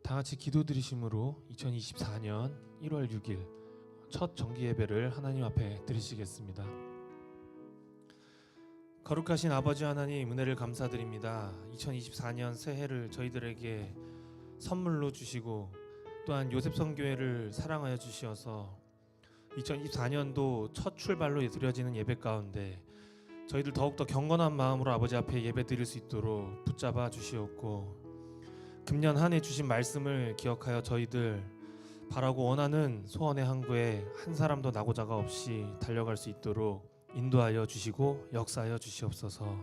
다 같이 기도드리심으로 2024년 1월 6일 첫 정기 예배를 하나님 앞에 드리시겠습니다. 거룩하신 아버지 하나님, 은혜를 감사드립니다. 2024년 새해를 저희들에게 선물로 주시고 또한 요셉성교회를 사랑하여 주시어서 2024년도 첫 출발로 드려지는 예배 가운데 저희들 더욱더 경건한 마음으로 아버지 앞에 예배 드릴 수 있도록 붙잡아 주시옵고, 금년 한 해 주신 말씀을 기억하여 저희들 바라고 원하는 소원의 항구에 한 사람도 나고자가 없이 달려갈 수 있도록 인도하여 주시고 역사하여 주시옵소서.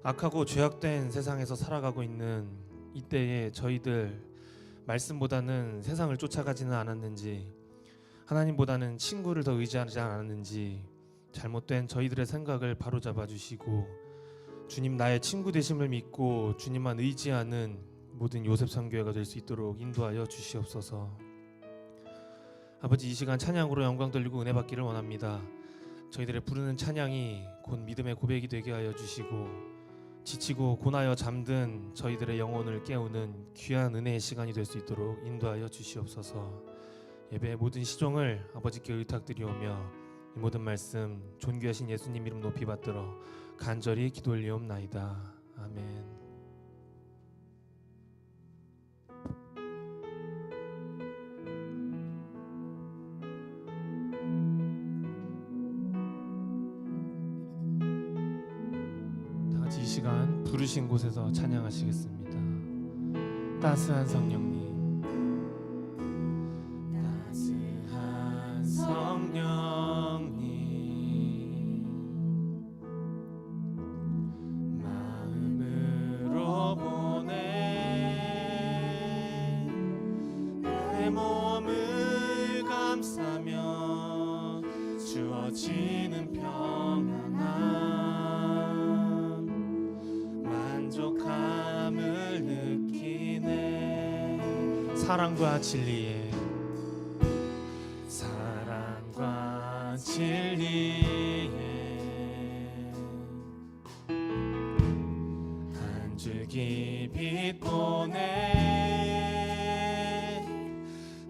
악하고 죄악된 세상에서 살아가고 있는 이때에 저희들 말씀보다는 세상을 쫓아가지는 않았는지, 하나님보다는 친구를 더 의지하지 않았는지 잘못된 저희들의 생각을 바로잡아 주시고, 주님 나의 친구 되심을 믿고 주님만 의지하는 모든 요셉성교회가 될 수 있도록 인도하여 주시옵소서. 아버지, 이 시간 찬양으로 영광 돌리고 은혜 받기를 원합니다. 저희들의 부르는 찬양이 곧 믿음의 고백이 되게 하여 주시고, 지치고 고나여 잠든 저희들의 영혼을 깨우는 귀한 은혜의 시간이 될 수 있도록 인도하여 주시옵소서. 예배의 모든 시종을 아버지께 의탁드리오며 이 모든 말씀 존귀하신 예수님 이름 높이 받들어 간절히 기도 올리옵나이다. 아멘. 다 같이 이 시간 부르신 곳에서 찬양하시겠습니다. 따스한 성령님, 따스한 성령님, 마음으로 보내 내 몸을 감싸며 주어지는 평안함, 만족함을 느끼네. 사랑과 진리에, 사랑과 진리에 한 줄기 빛 보내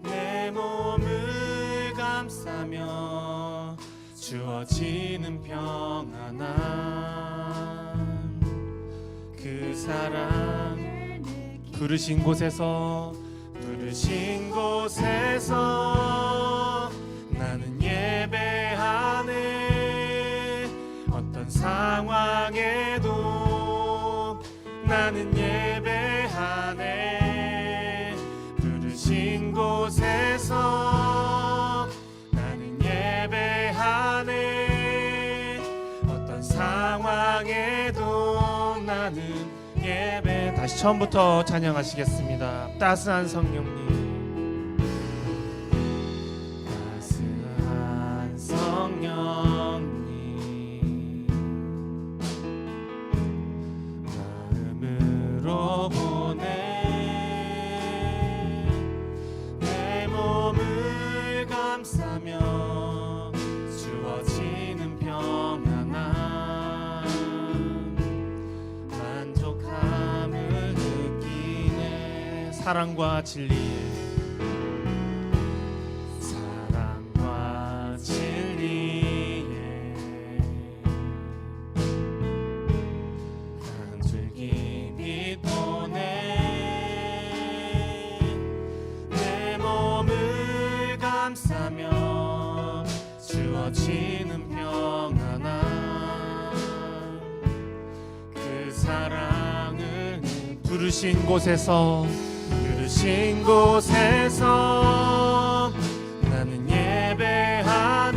내 몸을 감싸며 주어지는 평안함, 그 사랑 부르신 곳에서 나는 예배하네. 어떤 상황에도 나는 예배하네. 부르신 곳에서 나는 예배하네. 어떤 상황에도 나는 예배. 다시 처음부터 찬양하시겠습니다. 따스한 성령님, 마음으로 보내 내 몸을 감싸며 주어지는 평안함, 만족함을 느끼네. 사랑과 진리에, 주어지는 평안함, 그 사랑을 부르신 곳에서 나는 예배하네.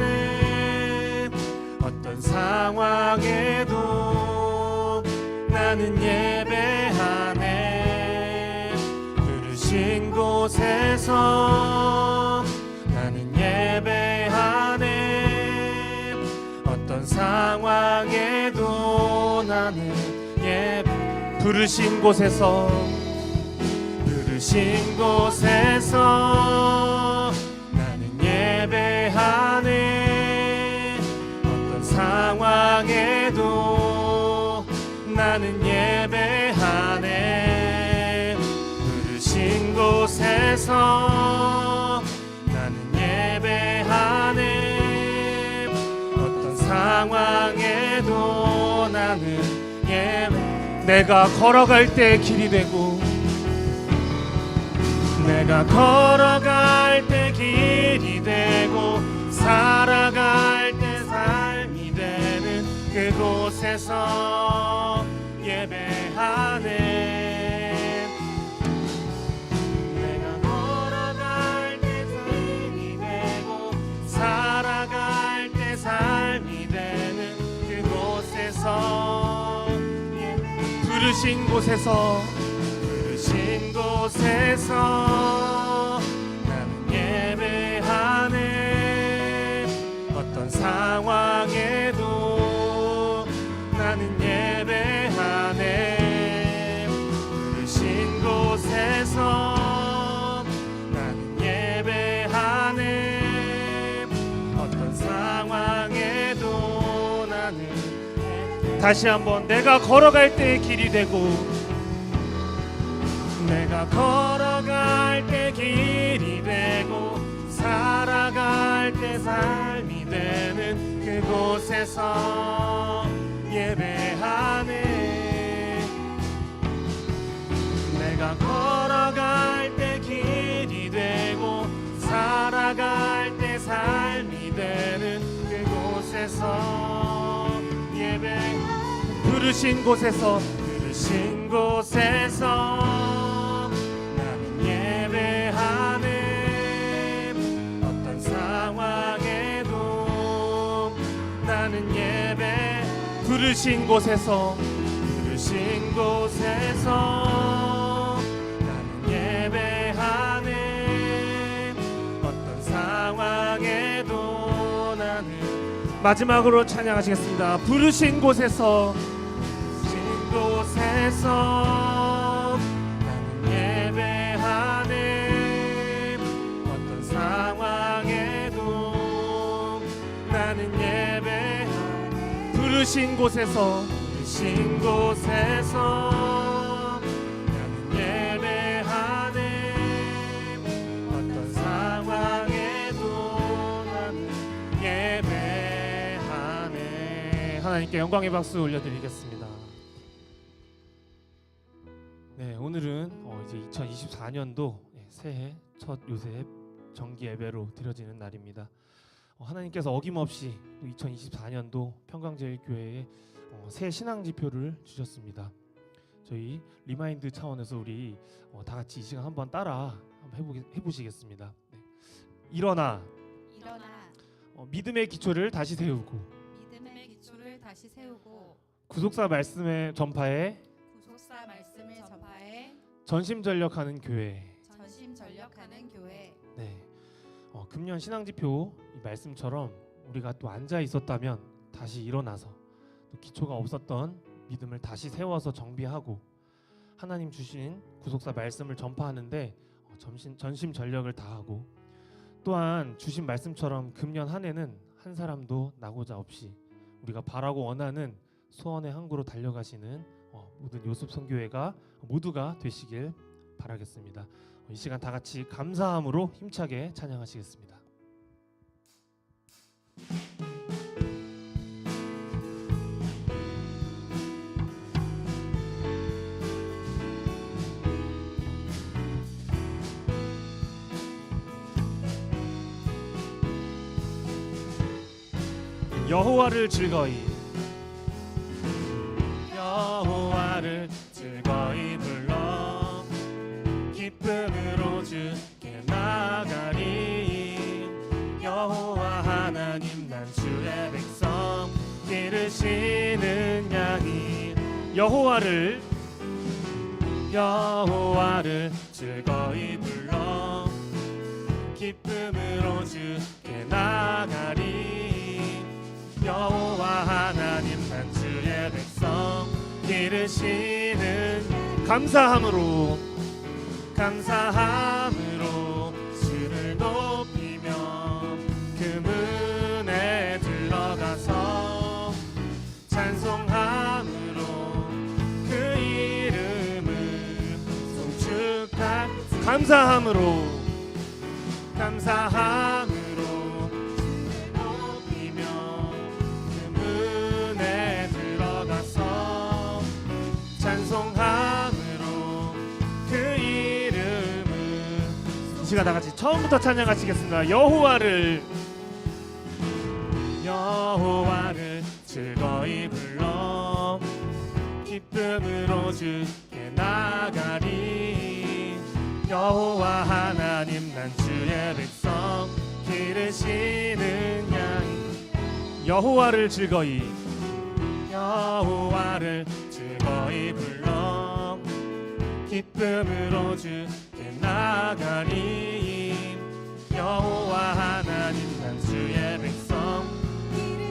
어떤 상황에도 나는 예배하네. 부르신 곳에서 나는 예배하네. 어떤 상황에도 나는 예배. 부르신 곳에서 나는 예배하네. 어떤 상황에도 나는 예배하네. 부르신 곳 곳에서 나는 예배하네. 어떤 상황에도 나는 예배. 내가 걸어갈 때 길이 되고, 내가 걸어갈 때 길이 되고, 살아갈 때 삶이 되는 그곳에서 예배하네. 내가 걸어갈 때 삶이 되고, 살아갈 때 삶이 되는 그곳에서, 부르신 곳에서, 부르신 곳에서 나는 예배하네. 어떤 상황에도 나는 예배하네. 부르신 곳에서 나는 예배하네. 어떤 상황에도 나는 다시 한번 내가 걸어갈 때 길이 되고, 내가 걸어갈 때 길이 되고, 살아갈 때 삶이 되는 그곳에서 예배하네. 내가 걸어갈 때 길이 되고, 살아갈 때 삶이 되는 그곳에서 예배. 부르신 곳에서, 부르신 곳에서 나는 예배하네. 어떤 상황에도 나는 예배. 부르신 곳에서, 부르신 곳에서 나는 예배하네. 어떤 상황에도 나는. 마지막으로 찬양하시겠습니다. 부르신 곳에서, 곳에서 나는 예배하네. 어떤 상황에도 나는 예배하네. 부르신 곳에서, 부르신 곳에서 나는 예배하네. 어떤 상황에도 나는 예배하네. 하나님께 영광의 박수 올려드리겠습니다. 네, 오늘은 이제 2024년도 새해 첫 요셉 정기 예배로 드려지는 날입니다. 하나님께서 어김없이 2024년도 평강제일교회에 새 신앙 지표를 주셨습니다. 저희 리마인드 차원에서 우리 다 같이 이 시간 한번 따라 한번 해보시겠습니다. 네. 일어나. 믿음의 기초를 다시 세우고. 구속사 말씀의 전파에 전심전력하는 교회. 네. 금년 신앙지표 이 말씀처럼 우리가 또 앉아 있었다면 다시 일어나서 또 기초가 없었던 믿음을 다시 세워서 정비하고 하나님 주신 구속사 말씀을 전파하는데 전심전력을 다하고, 또한 주신 말씀처럼 금년 한 해는 한 사람도 나고자 없이 우리가 바라고 원하는 소원의 항구로 달려가시는 모든 요셉 선교회가 모두가 되시길 바라겠습니다. 이 시간 다 같이 감사함으로 힘차게 찬양하시겠습니다. 여호와를 즐거이, 여호와를 즐거이 불러 기쁨으로 주께 나가리. 여호와 하나님 난 주의 백성 기르시는 양이. 여호와를 즐거이 불러 기쁨으로 주께 나가리. 여호와 하나님 난 주의 백성 기르시는. 감사함으로 주를 높이며 그 문에 들어가서 찬송함으로 그 이름을 송축할. 감사함으로 높이며 그 문에 들어가서 찬송함으로 그 이름을 이 시간 다 같이 처음부터 찬양하시겠습니다. 여호와를 즐거이 불러 기쁨으로 주께 나가리. 여호와 하나님 난 주의 백성 기르시는 양이. 여호와를 즐거이 불러 기쁨으로 주께 나가리. 여호와 하나님 난 주의 백성.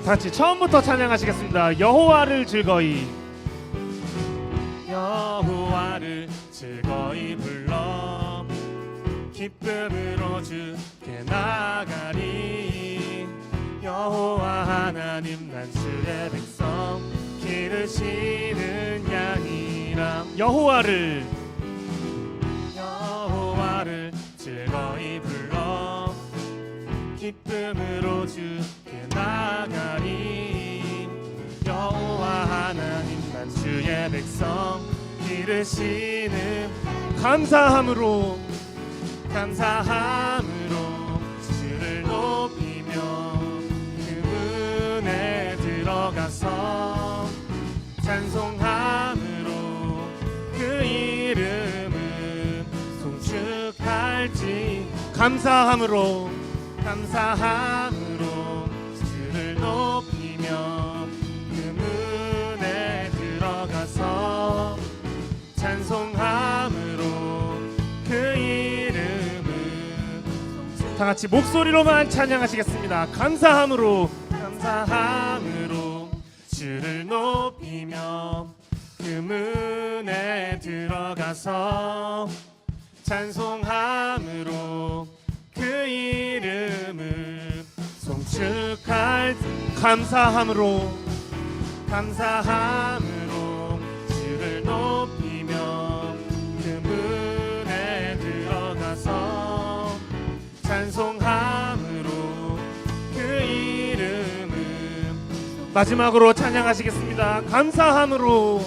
같이 처음부터 찬양하시겠습니다. 여호와를 즐거이 불러 기쁨으로 주께 나가리. 여호와 하나님 난 주의 백성 기르시는 양이라. 여호와를 즐거이 불러 기쁨으로 주께 나가리. 여호와 하나님 난 주의 백성 기르시는. 감사함으로 주를 높이며 그 문에 들어가서 찬송함으로 그 이름을 송축할지. 감사함으로 주를 높이며 그 문에 들어가서 찬송함으로 그 이름을. 다 같이 목소리로만 찬양하시겠습니다. 감사함으로 주를 높이며 그 문에 들어가서 찬송함으로 그 이름을 송축할. 감사함으로 주를 높이며 그 문에 들어가서 찬송함으로 그 이름을. 마지막으로 찬양하시겠습니다. 감사함으로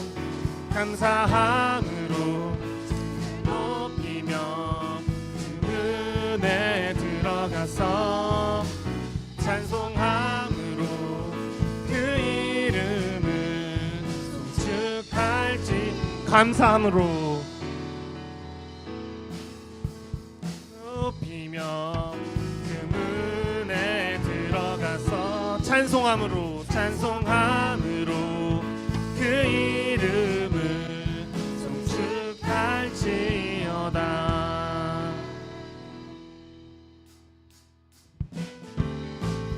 높이며 그 문에 들어가서 찬송함으로 그 이름을 송축할지. 감사함으로 높이며 그 문에 들어가서 찬송함으로 그 이름을 송축할지어다.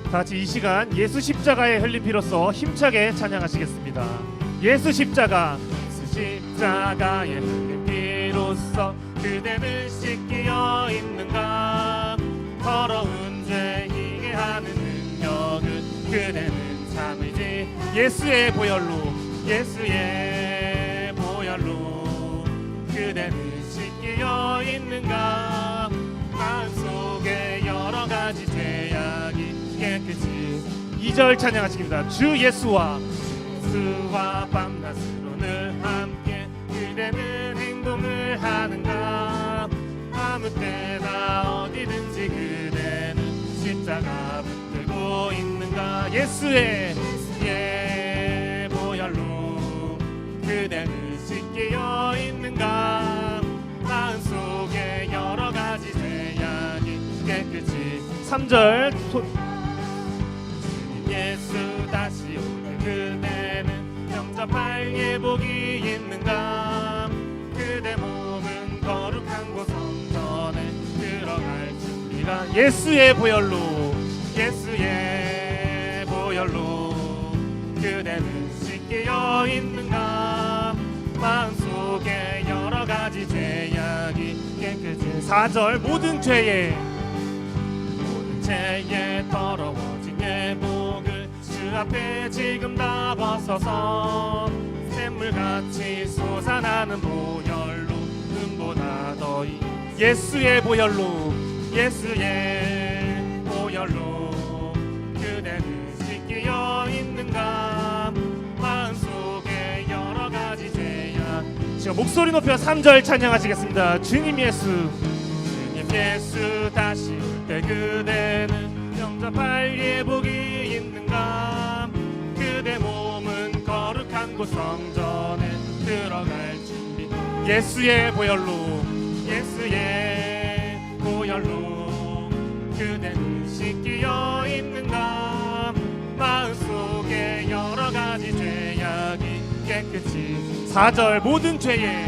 다같이 이 시간 예수 십자가의 흘림 비로소 힘차게 찬양하시겠습니다. 예수 십자가의 흘림 비로소 그대는 씻기어 있는가. 더러운 죄 희게 하는 능력을 그대는 참으지. 예수의 보혈로 그대는 씻기어 있는가. 마음속에 여러 가지 죄악이 깨끗이. 2절 찬양하십니다. 주 예수와 밤낮으로 늘 함께 그대는 행동을 하는가. 아무 때나 어디든지 그대는 십자가 붙들고 있는가. 예수의 보혈로 그대는 씻기어 있는가. 마음속에 여러 가지 죄악이 깨끗이. 3절 예수 다시 오늘 그대는 영접할 예복이 있는가. 그대 몸은 거룩한 곳 성전에 들어갈 준비가. 예수의 보혈로 그대는 씻기어 있는가. 마음속에 여러 가지 죄악이 깨끗이. 4절 모든 죄에 더러워진 예복을 주 앞에 지금 다 벗어서 샘물같이 솟아나는 보혈로 눈보다 더히 예수의 보혈로 예수의 보혈로 그대는 씻기어 있는가 마음속에 여러 가지 죄악. 지금 목소리 높여 3절 찬양하시겠습니다. 주님 예수 다시 올 때 그대는 영접할 예복이 있는가 그대 몸은 거룩한 곳 성전에 들어갈 준비. 예수의 보혈로 그대는 씻기어 있는가 마음속에 여러 가지 죄악이 깨끗이. 4절 모든 죄에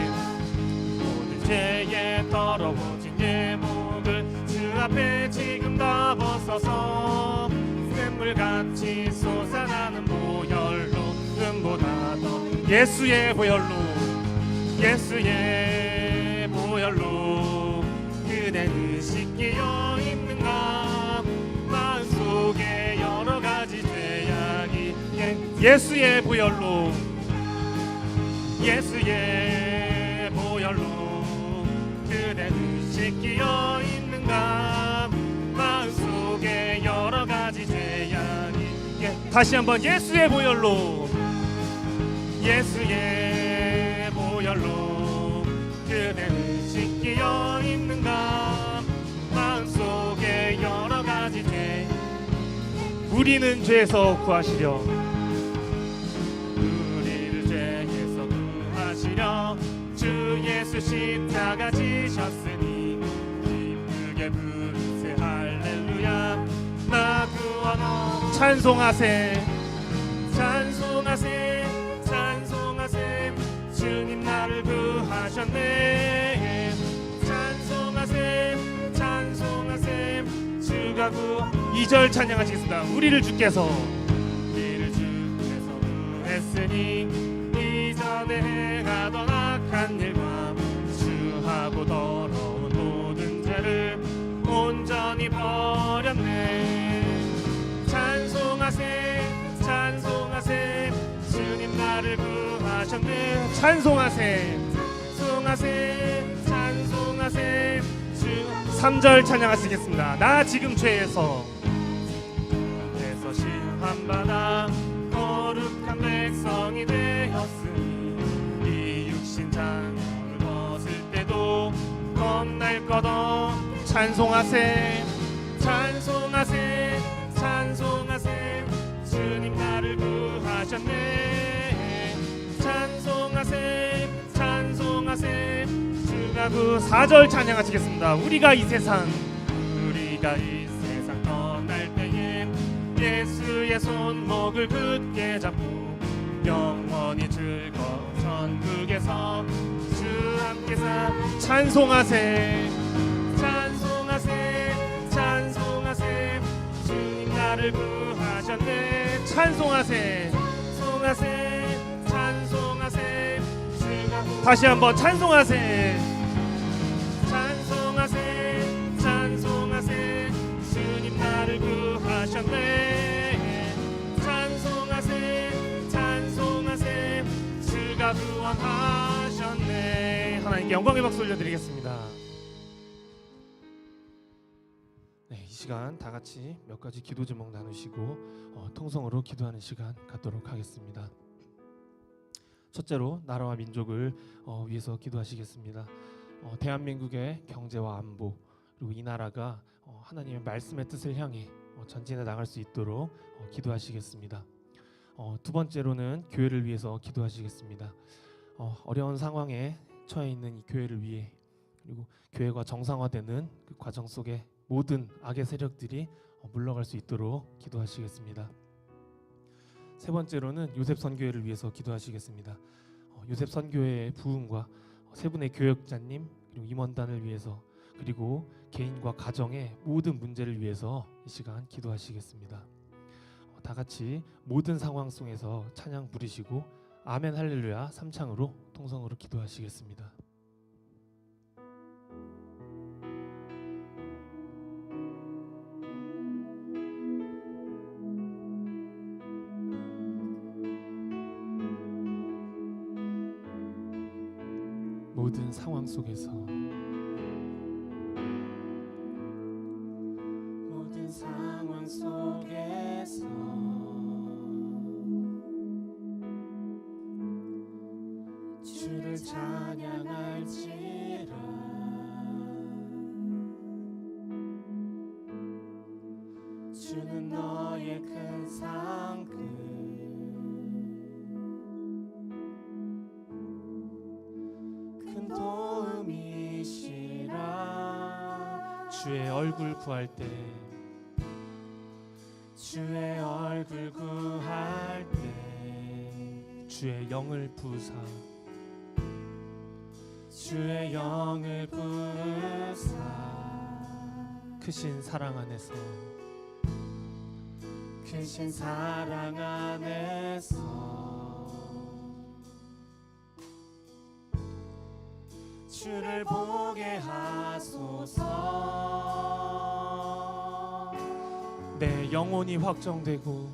더러워진 예복을 주 앞에 지금 다 벗어서 샘물같이 솟아나는 보혈로 은보다 더. 예수의 보혈로 그대는 씻기어 있는가 마음속에 여러 가지 죄악이. 예수의 보혈로 그대는 씻기어 있는가 마음속에 여러 가지 죄악이. 다시 한번 예수의 보혈로 그대는 씻기어 있는가 마음속에 여러 가지 죄. 우리는 죄에서 구하시려 우리를 죄에서 구하시려 주 예수 십자가 지셨으니 기쁘게 부르세 할렐루야 나 구원어. 찬송하세 주님 나를 구하셨네. 찬송하세 주가 2절 찬양하시겠습니다. 우리를 주께서 구했으니 이전에 행하던 악한 일과 주하고 더러운 모든 죄를 온전히 버렸네. 찬송하세 주님 나를 구하셨네. 찬송하세 3절 찬양하시겠습니다. 나 지금 죄에서 심판받아 거룩한 백성이 되었으니 이 육신 장을 벗을 때도 겁날 것 없. 찬송하세 주님 나를 구하셨네. 찬송하세 주가 4절 찬양하시겠습니다. 우리가 이 세상 떠날 때에 예수의 손목을 굳게 잡고 영원히 즐거운 천국에서 주 함께 찬송하세 주님 나를 구하셨네. 찬송하세 다시 한번 찬송하세 주님 나를 구하셨네. 찬송하세 주가 구원하셨네. 하나님께 영광의 박수 올려드리겠습니다. 네, 이 시간 다 같이 몇 가지 기도 제목 나누시고 통성으로 기도하는 시간 갖도록 하겠습니다. 첫째로 나라와 민족을 위해서 기도하시겠습니다. 대한민국의 경제와 안보 그리고 이 나라가 하나님의 말씀의 뜻을 향해 전진해 나갈 수 있도록 기도하시겠습니다. 두 번째로는 교회를 위해서 기도하시겠습니다. 어려운 상황에 처해 있는 이 교회를 위해 그리고 교회가 정상화되는 그 과정 속에 모든 악의 세력들이 물러갈 수 있도록 기도하시겠습니다. 세 번째로는 요셉 선교회를 위해서 기도하시겠습니다. 요셉 선교회의 부흥과 세 분의 교역자님 그리고 임원단을 위해서 그리고 개인과 가정의 모든 문제를 위해서 이 시간 기도하시겠습니다. 다 같이 모든 상황 속에서 찬양 부르시고 아멘 할렐루야 3창으로 통성으로 기도하시겠습니다. 모든 상황 속에서 상황 속에서 주를 찬양할지라. 주는 너의 큰 상급 큰 도움이시라. 주의 얼굴 구할 때 주의 얼굴 구할 때 주의 영을 부으사 주의 영을 부으사 크신 사랑 안에서 크신 사랑 안에서 주를 보게 하소서. 내 영혼이 확정되고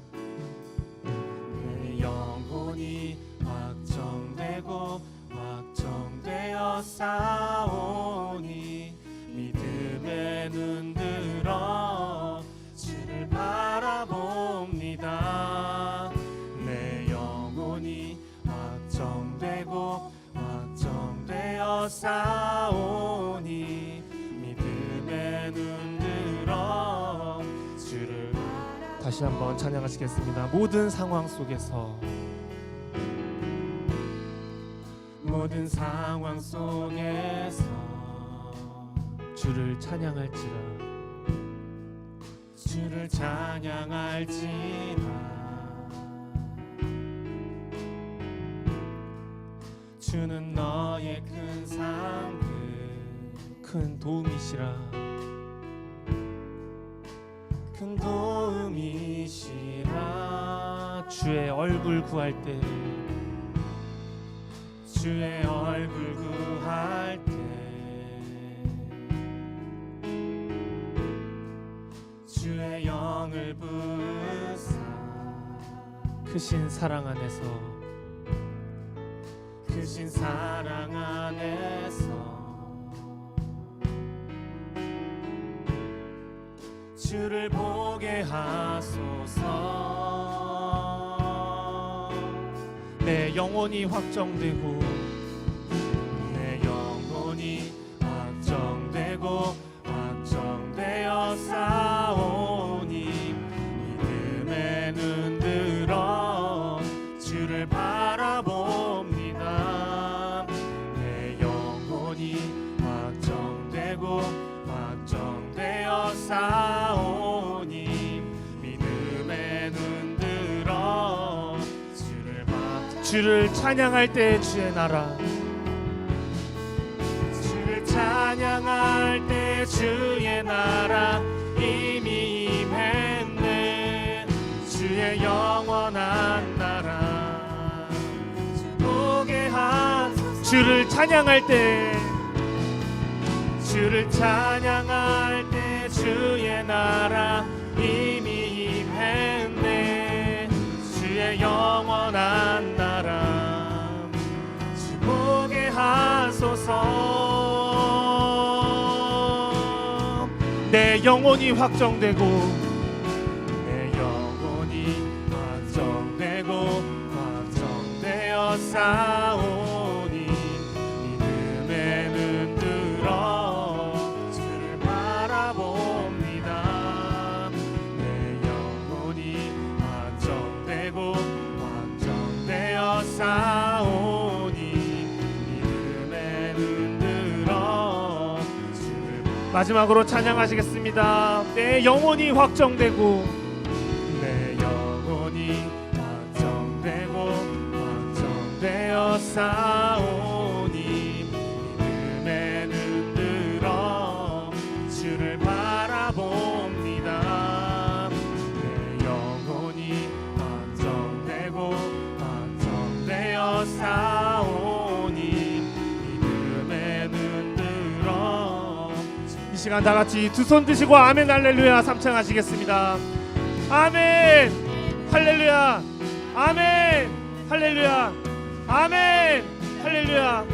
내 영혼이 확정되고 확정되어 싸우니 믿음의 눈 들어 주를 바라봅니다. 내 영혼이 확정되고 확정되어 싸우니 믿음의 눈 들어 주를. 다시 한번 찬양하시겠습니다. 모든 상황 속에서 모든 상황 속에서 주를 찬양할지라. 주를 찬양할지라. 주는 너의 큰 상급 큰 도움이시라. 큰 도움이시라. 주의 얼굴 구할 때 주의 얼굴 구할 때 주의 영을 부으사 크신 사랑 안에서 크신 사랑 안에서 주를 보게 하소서. 내 영혼이 확정되고 내 영혼이 확정되고 확정되어 싸우니 믿음의 눈 들어 주를 바라봅니다. 내 영혼이 확정되고 확정되어 싸우니 믿음의 눈 들어 주를 찬양할 때 주의 나라 주를 찬양할 때 주의 나라 이미 임했네. 주의 영원한 나라 보게 하소서. 주를 찬양할 때 주를 찬양할 때 주의 나라 이미 임했네. 주의 영원한 나라 주 보게 하소서. 내 영혼이 확정되고 내 영혼이 확정되고 확정되어 싸우니 믿음의 눈 들어 주를 바라봅니다. 내 영혼이 확정되고 확정되어 싸우니 믿음의 눈 들어 주를. 마지막으로 찬양하시겠습니다. 내 영혼이 확정되고 내 영혼이 확정되고 확정되어 싸우니 믿음의 눈 들어 주를 바라봅니다. 내 영혼이 확정되고 확정되어 싸우니 믿음의 눈 들어. 이 시간 다 같이 두 손 드시고 아멘 할렐루야 삼창하시겠습니다. 아멘 할렐루야 아멘 할렐루야 아멘 할렐루야.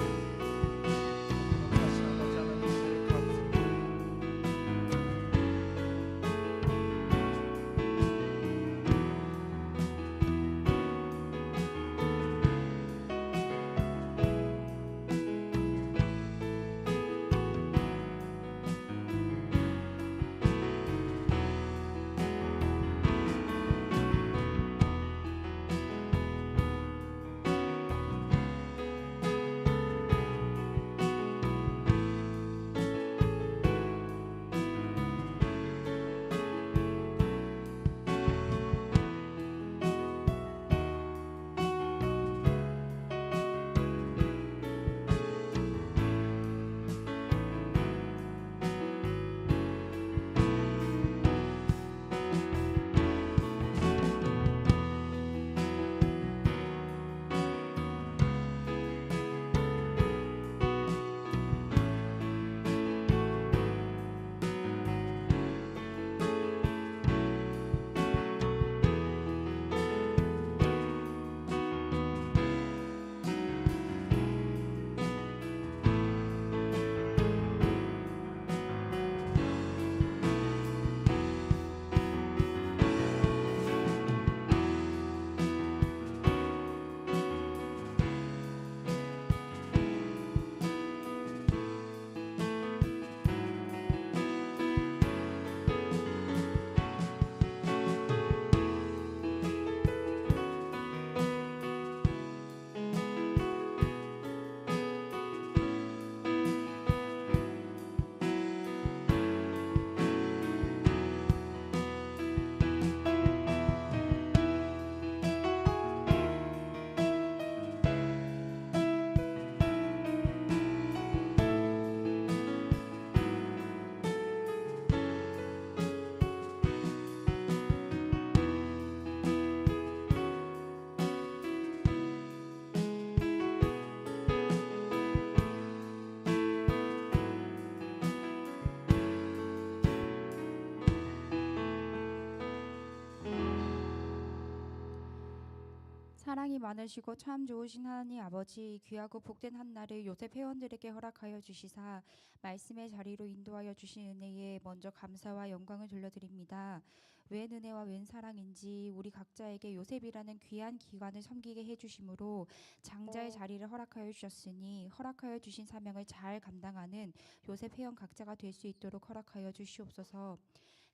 사랑이 많으시고 참 좋으신 하나님 아버지, 귀하고 복된 한날을 요셉 회원들에게 허락하여 주시사 말씀의 자리로 인도하여 주신 은혜에 먼저 감사와 영광을 돌려드립니다. 웬 은혜와 웬 사랑인지 우리 각자에게 요셉이라는 귀한 기관을 섬기게 해주심으로 장자의 자리를 허락하여 주셨으니 허락하여 주신 사명을 잘 감당하는 요셉 회원 각자가 될 수 있도록 허락하여 주시옵소서.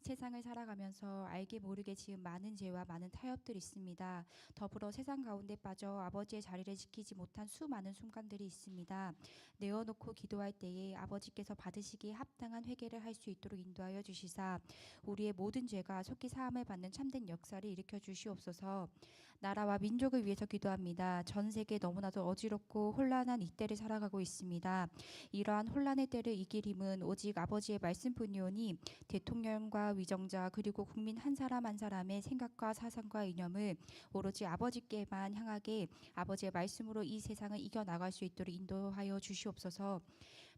세상을 살아가면서 알게 모르게 지은 많은 죄와 많은 타협들이 있습니다. 더불어 세상 가운데 빠져 아버지의 자리를 지키지 못한 수많은 순간들이 있습니다. 내어놓고 기도할 때에 아버지께서 받으시기에 합당한 회개를 할 수 있도록 인도하여 주시사 우리의 모든 죄가 속히 사함을 받는 참된 역사를 일으켜 주시옵소서. 나라와 민족을 위해서 기도합니다. 전 세계 너무나도 어지럽고 혼란한 이때를 살아가고 있습니다. 이러한 혼란의 때를 이길 힘은 오직 아버지의 말씀뿐이오니 대통령과 위정자 그리고 국민 한 사람 한 사람의 생각과 사상과 이념을 오로지 아버지께만 향하게 아버지의 말씀으로 이 세상을 이겨나갈 수 있도록 인도하여 주시옵소서.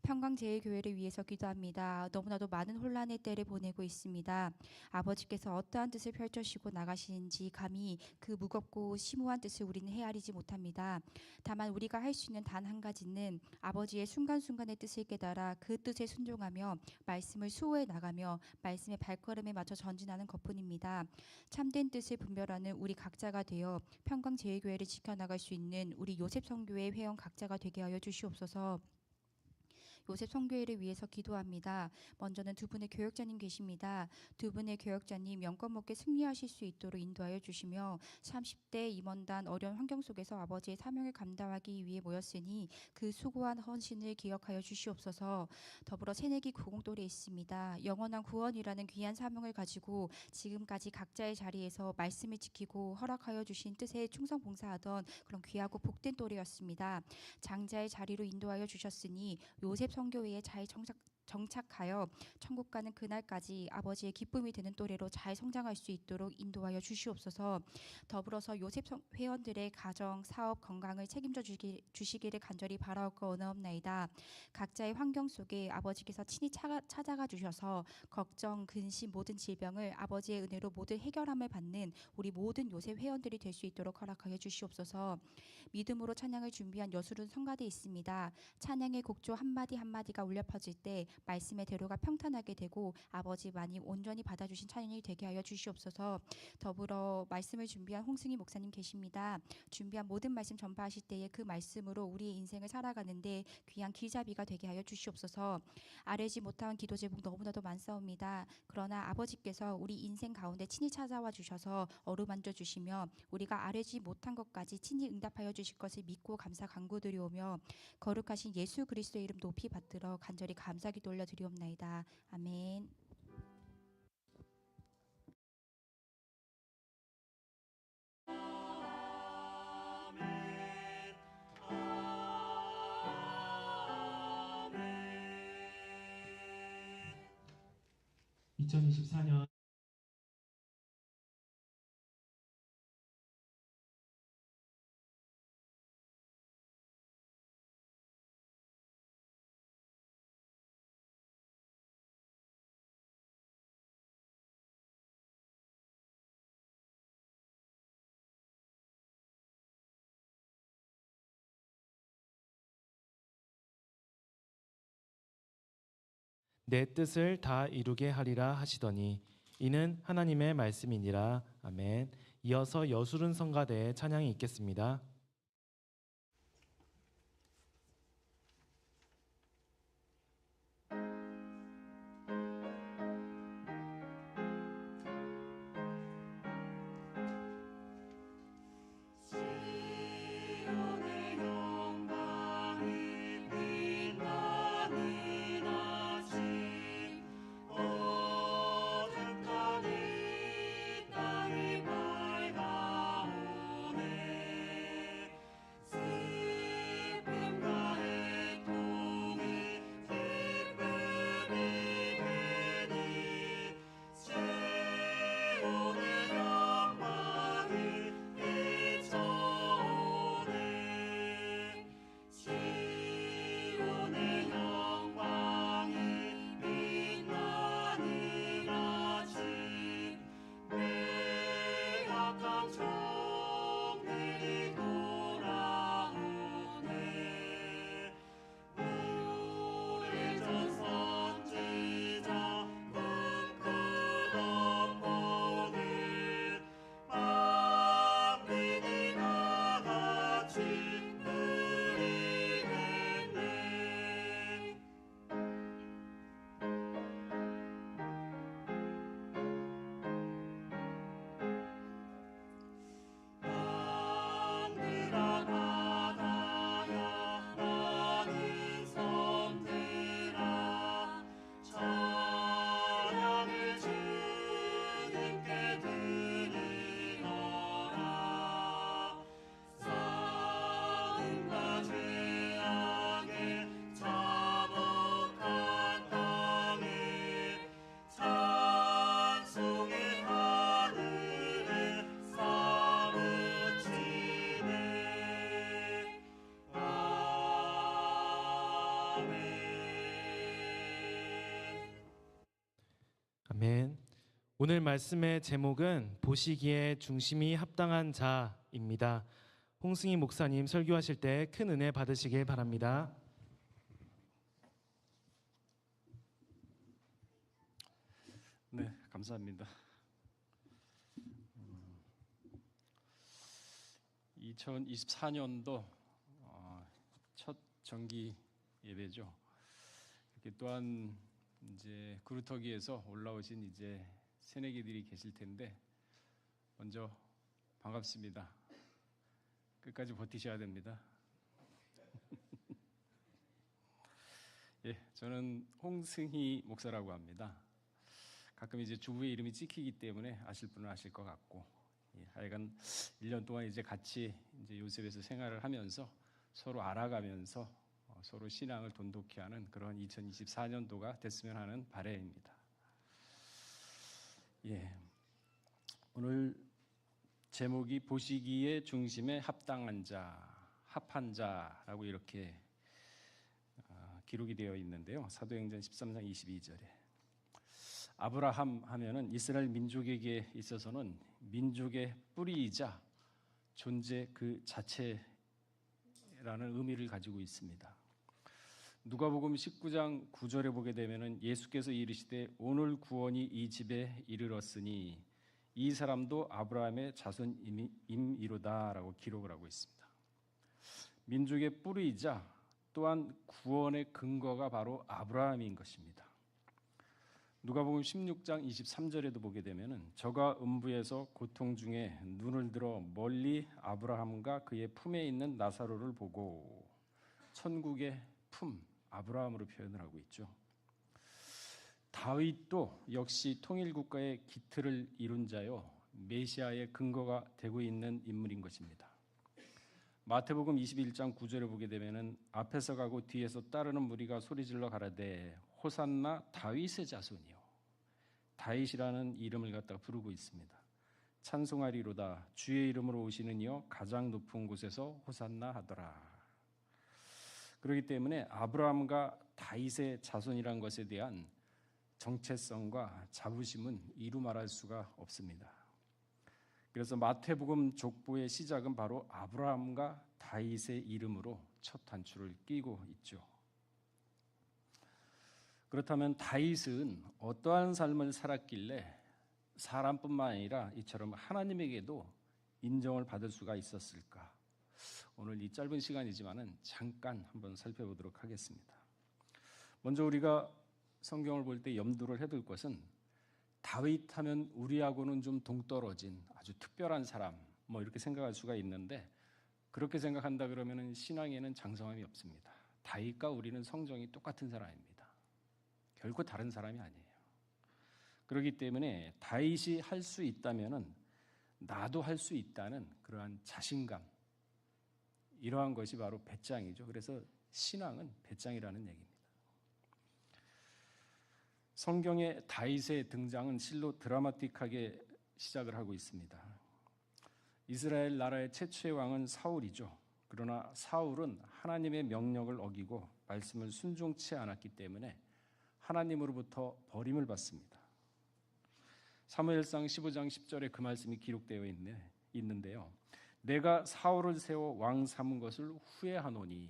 평강제일교회를 위해서 기도합니다. 너무나도 많은 혼란의 때를 보내고 있습니다. 아버지께서 어떠한 뜻을 펼쳐시고 나가시는지 감히 그 무겁고 심오한 뜻을 우리는 헤아리지 못합니다. 다만 우리가 할 수 있는 단 한 가지는 아버지의 순간순간의 뜻을 깨달아 그 뜻에 순종하며 말씀을 수호해 나가며 말씀의 발걸음에 맞춰 전진하는 것뿐입니다. 참된 뜻을 분별하는 우리 각자가 되어 평강제일교회를 지켜나갈 수 있는 우리 요셉 선교회 회원 각자가 되게 하여 주시옵소서. 요셉 선교회를 위해서 기도합니다. 먼저는 두 분의 교역자님 계십니다. 두 분의 교역자님 영권 먹게 승리하실 수 있도록 인도하여 주시며 30대 임원단 어려운 환경 속에서 아버지의 사명을 감당하기 위해 모였으니 그 수고한 헌신을 기억하여 주시옵소서. 더불어 새내기 구공돌에 있습니다. 영원한 구원이라는 귀한 사명을 가지고 지금까지 각자의 자리에서 말씀을 지키고 허락하여 주신 뜻에 충성 봉사하던 그런 귀하고 복된 또래였습니다. 장자의 자리로 인도하여 주셨으니 요셉 선교회에 잘 정착하여 천국 가는 그날까지 아버지의 기쁨이 되는 또래로 잘 성장할 수 있도록 인도하여 주시옵소서. 더불어서 요셉 회원들의 가정, 사업, 건강을 책임져 주시기를 간절히 바라옵고 원하옵나이다. 각자의 환경 속에 아버지께서 친히 찾아가 주셔서 걱정, 근심, 모든 질병을 아버지의 은혜로 모두 해결함을 받는 우리 모든 요셉 회원들이 될 수 있도록 허락하여 주시옵소서. 믿음으로 찬양을 준비한 여수른 성가대 있습니다. 찬양의 곡조 한마디 한마디가 울려 퍼질 때 말씀의 대로가 평탄하게 되고 아버지 많이 온전히 받아주신 찬양이 되게 하여 주시옵소서. 더불어 말씀을 준비한 홍승희 목사님 계십니다. 준비한 모든 말씀 전파하실 때에 그 말씀으로 우리의 인생을 살아가는데 귀한 길잡이가 되게 하여 주시옵소서. 아뢰지 못한 기도 제목 너무나도 많사옵니다. 그러나 아버지께서 우리 인생 가운데 친히 찾아와 주셔서 어루만져 주시며 우리가 아뢰지 못한 것까지 친히 응답하여 주실 것을 믿고 감사 간구드리오며 거룩하신 예수 그리스도의 이름 높이 받들어 간절히 감사기도 올려드리옵나이다. 아멘. 아멘. 2024년 내 뜻을 다 이루게 하리라 하시더니 이는 하나님의 말씀이니라. 아멘. 이어서 여수른 성가대의 찬양이 있겠습니다. 시온의 영광이 빛나는 아침 어둑한 이 땅이 밝아오네 아멘. 오늘 말씀의 제목은 보시기에 중심이 합당한 자입니다. 홍승희 목사님 설교하실 때 큰 은혜 받으시길 바랍니다. 네, 감사합니다. 2024년도 첫 정기 예배죠. 이렇게 또한 이제 구루터기에서 올라오신 이제 새내기들이 계실 텐데 먼저 반갑습니다. 끝까지 버티셔야 됩니다. 예, 저는 홍승희 목사라고 합니다. 가끔 이제 주부의 이름이 찍히기 때문에 아실 분은 아실 것 같고, 하여간 1년 동안 이제 같이 이제 요셉에서 생활을 하면서 서로 알아가면서 서로 신앙을 돈독히 하는 그런 2024년도가 됐으면 하는 바람입니다. 예, 오늘 제목이 보시기에 중심에 합당한 자, 합한 자라고 이렇게 기록이 되어 있는데요. 사도행전 13장 22절에 아브라함 하면은 이스라엘 민족에게 있어서는 민족의 뿌리이자 존재 그 자체라는 의미를 가지고 있습니다. 누가복음 19장 9절에 보게 되면은 예수께서 이르시되 오늘 구원이 이 집에 이르렀으니 이 사람도 아브라함의 자손임이로다라고 기록을 하고 있습니다. 민족의 뿌리이자 또한 구원의 근거가 바로 아브라함인 것입니다. 누가복음 16장 23절에도 보게 되면은 저가 음부에서 고통 중에 눈을 들어 멀리 아브라함과 그의 품에 있는 나사로를 보고 천국의 품 아브라함으로 표현을 하고 있죠. 다윗도 역시 통일국가의 기틀을 이룬 자요 메시아의 근거가 되고 있는 인물인 것입니다. 마태복음 21장 9절에 보게 되면은 앞에서 가고 뒤에서 따르는 무리가 소리질러 가라되 호산나 다윗의 자손이요. 다윗이라는 이름을 갖다가 부르고 있습니다. 찬송하리로다 주의 이름으로 오시는 이여 가장 높은 곳에서 호산나 하더라. 그렇기 때문에 아브라함과 다윗의 자손이라는 것에 대한 정체성과 자부심은 이루 말할 수가 없습니다. 그래서 마태복음 족보의 시작은 바로 아브라함과 다윗의 이름으로 첫 단추를 끼고 있죠. 그렇다면 다윗은 어떠한 삶을 살았길래 사람뿐만 아니라 이처럼 하나님에게도 인정을 받을 수가 있었을까? 오늘 이 짧은 시간이지만은 잠깐 한번 살펴보도록 하겠습니다. 먼저 우리가 성경을 볼 때 염두를 해둘 것은 다윗하면 우리하고는 좀 동떨어진 아주 특별한 사람 뭐 이렇게 생각할 수가 있는데 그렇게 생각한다 그러면은 신앙에는 장성함이 없습니다. 다윗과 우리는 성정이 똑같은 사람입니다. 결코 다른 사람이 아니에요. 그렇기 때문에 다윗이 할 수 있다면은 나도 할 수 있다는 그러한 자신감 이러한 것이 바로 배짱이죠. 그래서 신앙은 배짱이라는 얘기입니다. 성경의 다윗의 등장은 실로 드라마틱하게 시작을 하고 있습니다. 이스라엘 나라의 최초의 왕은 사울이죠. 그러나 사울은 하나님의 명령을 어기고 말씀을 순종치 않았기 때문에 하나님으로부터 버림을 받습니다. 사무엘상 15장 10절에 그 말씀이 기록되어 있는데요. 내가 사울을 세워 왕 삼은 것을 후회하노니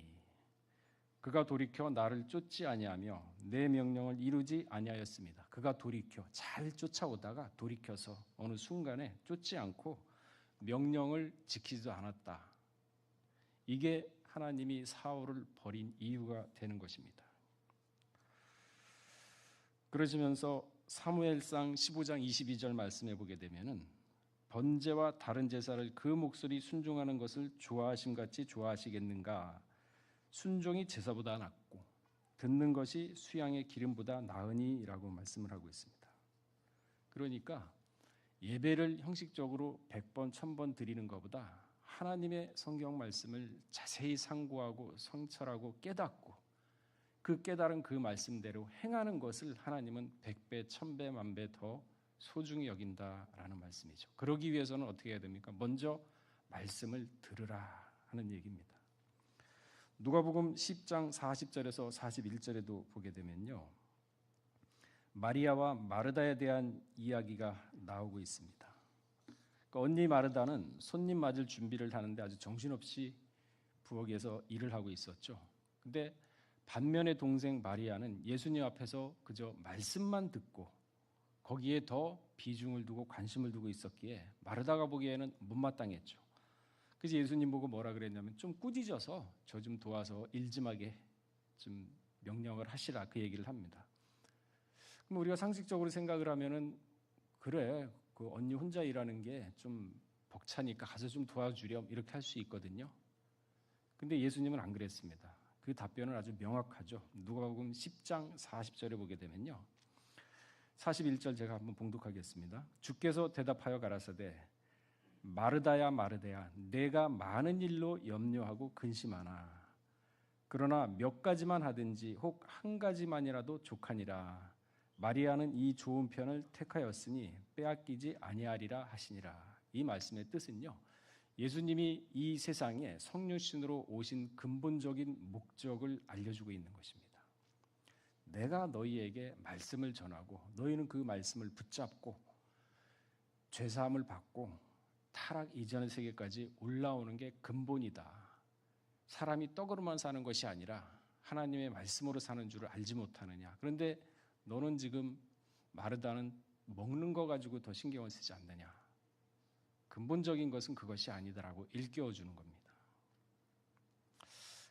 그가 돌이켜 나를 쫓지 아니하며 내 명령을 이루지 아니하였습니다. 그가 돌이켜 잘 쫓아오다가 돌이켜서 어느 순간에 쫓지 않고 명령을 지키지도 않았다. 이게 하나님이 사울을 버린 이유가 되는 것입니다. 그러시면서 사무엘상 15장 22절 말씀해 보게 되면은 번제와 다른 제사를 그 목소리 순종하는 것을 좋아하심같이 좋아하시겠는가? 순종이 제사보다 낫고 듣는 것이 수양의 기름보다 나으니라고 말씀을 하고 있습니다. 그러니까 예배를 형식적으로 100번, 1000번 드리는 것보다 하나님의 성경 말씀을 자세히 상고하고 성찰하고 깨닫고 그 깨달은 그 말씀대로 행하는 것을 하나님은 100배, 1000배, 1000배 더 소중히 여긴다라는 말씀이죠. 그러기 위해서는 어떻게 해야 됩니까? 먼저 말씀을 들으라 하는 얘기입니다. 누가복음 10장 40절에서 41절에도 보게 되면요. 마리아와 마르다에 대한 이야기가 나오고 있습니다. 그러니까 언니 마르다는 손님 맞을 준비를 하는데 아주 정신없이 부엌에서 일을 하고 있었죠. 근데 반면에 동생 마리아는 예수님 앞에서 그저 말씀만 듣고 거기에 더 비중을 두고 관심을 두고 있었기에 마르다가 보기에는 못마땅했죠. 그래서 예수님 보고 뭐라 그랬냐면 좀 꾸짖어서 저 좀 도와서 일 좀 하게 좀 명령을 하시라, 그 얘기를 합니다. 그럼 우리가 상식적으로 생각을 하면은 그래, 그 언니 혼자 일하는 게 좀 벅차니까 가서 좀 도와주렴 이렇게 할 수 있거든요. 근데 예수님은 안 그랬습니다. 그 답변은 아주 명확하죠. 누가복음 10장 40절에 보게 되면요. 41절 제가 한번 봉독하겠습니다. 주께서 대답하여 가라사대 마르다야 마르다야 내가 많은 일로 염려하고 근심하나 그러나 몇 가지만 하든지 혹 한 가지만이라도 족하니라. 마리아는 이 좋은 편을 택하였으니 빼앗기지 아니하리라 하시니라. 이 말씀의 뜻은요, 예수님이 이 세상에 성육신으로 오신 근본적인 목적을 알려주고 있는 것입니다. 내가 너희에게 말씀을 전하고 너희는 그 말씀을 붙잡고 죄사함을 받고 타락 이전의 세계까지 올라오는 게 근본이다. 사람이 떡으로만 사는 것이 아니라 하나님의 말씀으로 사는 줄을 알지 못하느냐. 그런데 너는 지금 마르다는 먹는 거 가지고 더 신경을 쓰지 않느냐. 근본적인 것은 그것이 아니다라고 일깨워 주는 겁니다.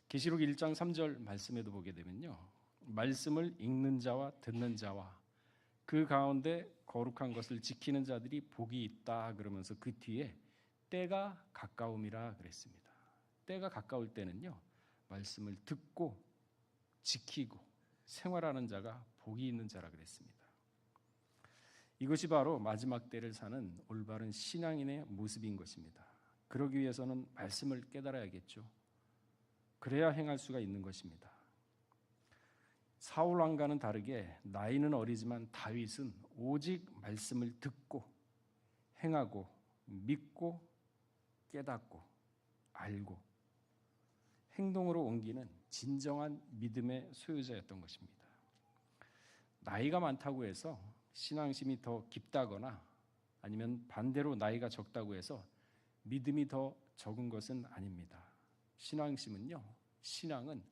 계시록 1장 3절 말씀에도 보게 되면요, 말씀을 읽는 자와 듣는 자와 그 가운데 거룩한 것을 지키는 자들이 복이 있다 그러면서 그 뒤에 때가 가까움이라 그랬습니다. 때가 가까울 때는요, 말씀을 듣고 지키고 생활하는 자가 복이 있는 자라 그랬습니다. 이것이 바로 마지막 때를 사는 올바른 신앙인의 모습인 것입니다. 그러기 위해서는 말씀을 깨달아야겠죠. 그래야 행할 수가 있는 것입니다. 사울 왕과는 다르게 나이는 어리지만 다윗은 오직 말씀을 듣고 행하고 믿고 깨닫고 알고 행동으로 옮기는 진정한 믿음의 소유자였던 것입니다. 나이가 많다고 해서 신앙심이 더 깊다거나 아니면 반대로 나이가 적다고 해서 믿음이 더 적은 것은 아닙니다. 신앙심은요, 신앙은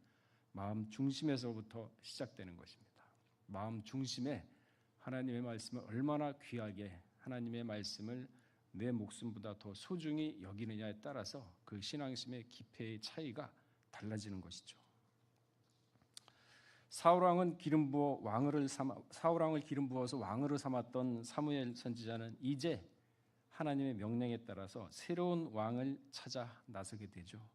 마음 중심에서부터 시작되는 것입니다. 마음 중심에 하나님의 말씀을 얼마나 귀하게 하나님의 말씀을 내 목숨보다 더 소중히 여기느냐에 따라서 그 신앙심의 깊이의 차이가 달라지는 것이죠. 사울왕을 기름 부어서 왕으로 삼았던 사무엘 선지자는 이제 하나님의 명령에 따라서 새로운 왕을 찾아 나서게 되죠.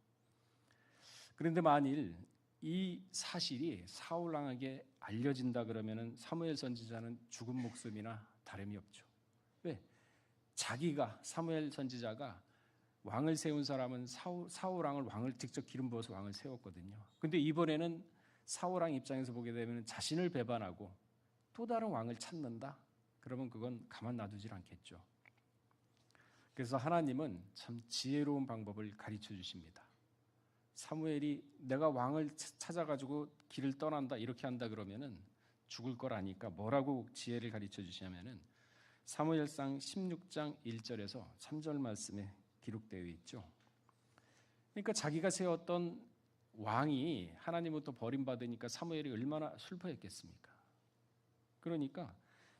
그런데 만일 이 사실이 사울왕에게 알려진다 그러면은 사무엘 선지자는 죽은 목숨이나 다름이 없죠. 왜? 자기가 사무엘 선지자가 왕을 세운 사람은 사울왕을 왕을 직접 기름 부어서 왕을 세웠거든요. 근데 이번에는 사울왕 입장에서 보게 되면 자신을 배반하고 또 다른 왕을 찾는다? 그러면 그건 가만 놔두질 않겠죠. 그래서 하나님은 참 지혜로운 방법을 가르쳐 주십니다. 사무엘이 내가 왕을 찾아가지고 길을 떠난다 이렇게 한다 그러면은 죽을 걸 아니까 뭐라고 지혜를 가르쳐 주시냐면은 사무엘상 16장 1절에서 3절 말씀에 기록되어 있죠. 그러니까 자기가 세웠던 왕이 하나님부터 버림받으니까 사무엘이 얼마나 슬퍼했겠습니까? 그러니까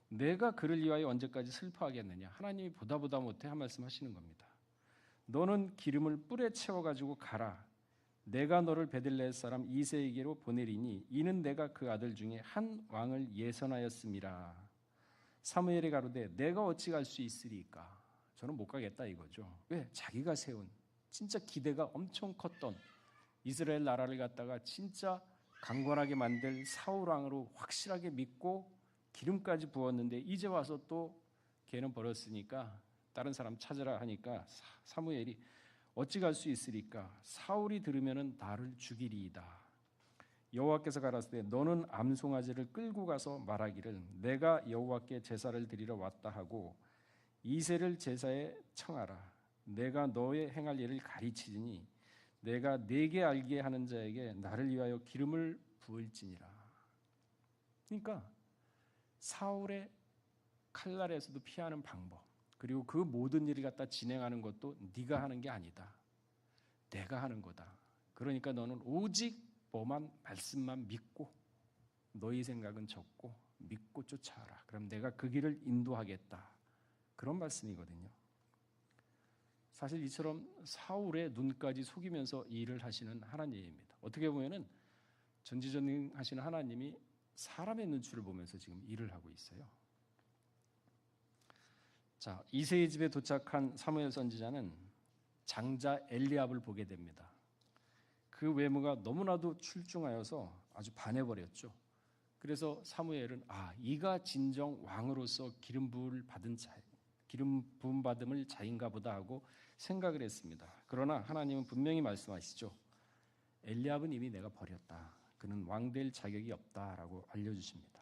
내가 그를 위하여 언제까지 슬퍼하겠느냐. 하나님이 보다 못해 한 말씀 하시는 겁니다. 너는 기름을 뿔에 채워가지고 가라. 내가 너를 베들레헴 사람 이새에게로 보내리니 이는 내가 그 아들 중에 한 왕을 예선하였음이라. 사무엘이 가로되 내가 어찌 갈 수 있으리까? 저는 못 가겠다 이거죠. 왜? 자기가 세운 진짜 기대가 엄청 컸던 이스라엘 나라를 갖다가 진짜 강건하게 만들 사울왕으로 확실하게 믿고 기름까지 부었는데 이제 와서 또 걔는 버렸으니까 다른 사람 찾으라 하니까 사무엘이 어찌 갈 수 있으리까? 사울이 들으면은 나를 죽이리이다. 여호와께서 가라사대 너는 암송아지를 끌고 가서 말하기를 내가 여호와께 제사를 드리러 왔다 하고 이새를 제사에 청하라. 내가 너의 행할 일을 가르치리니 내가 내게 알게 하는 자에게 나를 위하여 기름을 부을지니라. 그러니까 사울의 칼날에서도 피하는 방법, 그리고 그 모든 일을 갖다 진행하는 것도 네가 하는 게 아니다. 내가 하는 거다. 그러니까 너는 오직 뭐만 말씀만 믿고 너희 생각은 적고 믿고 쫓아라. 그럼 내가 그 길을 인도하겠다. 그런 말씀이거든요. 사실 이처럼 사울의 눈까지 속이면서 일을 하시는 하나님입니다. 어떻게 보면은 전지전능하시는 하나님이 사람의 눈치를 보면서 지금 일을 하고 있어요. 자, 이새의 집에 도착한 사무엘 선지자는 장자 엘리압을 보게 됩니다. 그 외모가 너무나도 출중하여서 아주 반해버렸죠. 그래서 사무엘은 이가 진정 왕으로서 기름 부음 받음을 자인가 보다 하고 생각을 했습니다. 그러나 하나님은 분명히 말씀하시죠. 엘리압은 이미 내가 버렸다. 그는 왕 될 자격이 없다라고 알려주십니다.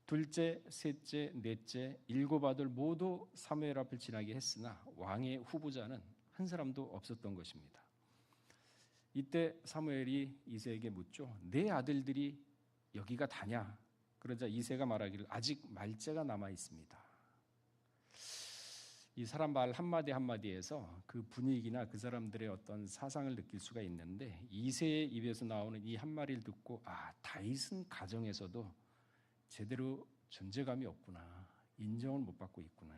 둘째, 셋째, 넷째, 일곱 아들 모두 사무엘 앞을 지나게 했으나 왕의 후보자는 한 사람도 없었던 것입니다. 이때 사무엘이 이새에게 묻죠. 내 아들들이 여기가 다냐? 그러자 이새가 말하기를 아직 말째가 남아 있습니다. 이 사람 말 한마디 한마디에서 그 분위기나 그 사람들의 어떤 사상을 느낄 수가 있는데 이새의 입에서 나오는 이 한마디를 듣고 다윗은 가정에서도 제대로 존재감이 없구나. 인정을 못 받고 있구나.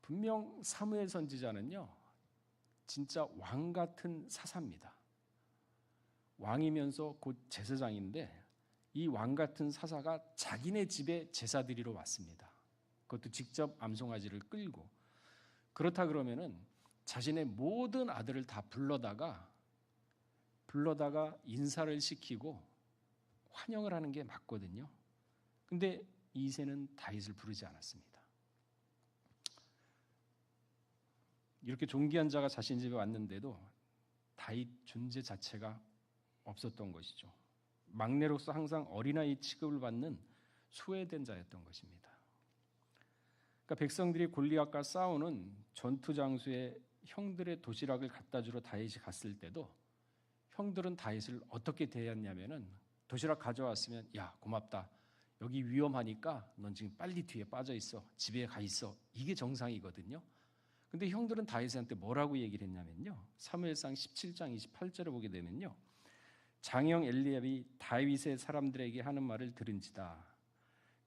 분명 사무엘 선지자는요. 진짜 왕 같은 사사입니다. 왕이면서 곧 제사장인데 이 왕 같은 사사가 자기네 집에 제사 드리러 왔습니다. 그것도 직접 암송아지를 끌고. 그렇다 그러면은 자신의 모든 아들을 다 불러다가 인사를 시키고 환영을 하는 게 맞거든요. 근데 이새는 다윗을 부르지 않았습니다. 이렇게 존귀한 자가 자신 집에 왔는데도 다윗 존재 자체가 없었던 것이죠. 막내로서 항상 어린아이 취급을 받는 소외된 자였던 것입니다. 그러니까 백성들이 골리앗과 싸우는 전투 장소에 형들의 도시락을 갖다 주러 다윗이 갔을 때도 형들은 다윗을 어떻게 대했냐면은 도시락 가져왔으면 야 고맙다. 여기 위험하니까 넌 지금 빨리 뒤에 빠져 있어. 집에 가 있어. 이게 정상이거든요. 근데 형들은 다윗한테 뭐라고 얘기를 했냐면요. 사무엘상 17장 28절을 보게 되면요. 장형 엘리압이 다윗의 사람들에게 하는 말을 들은지다.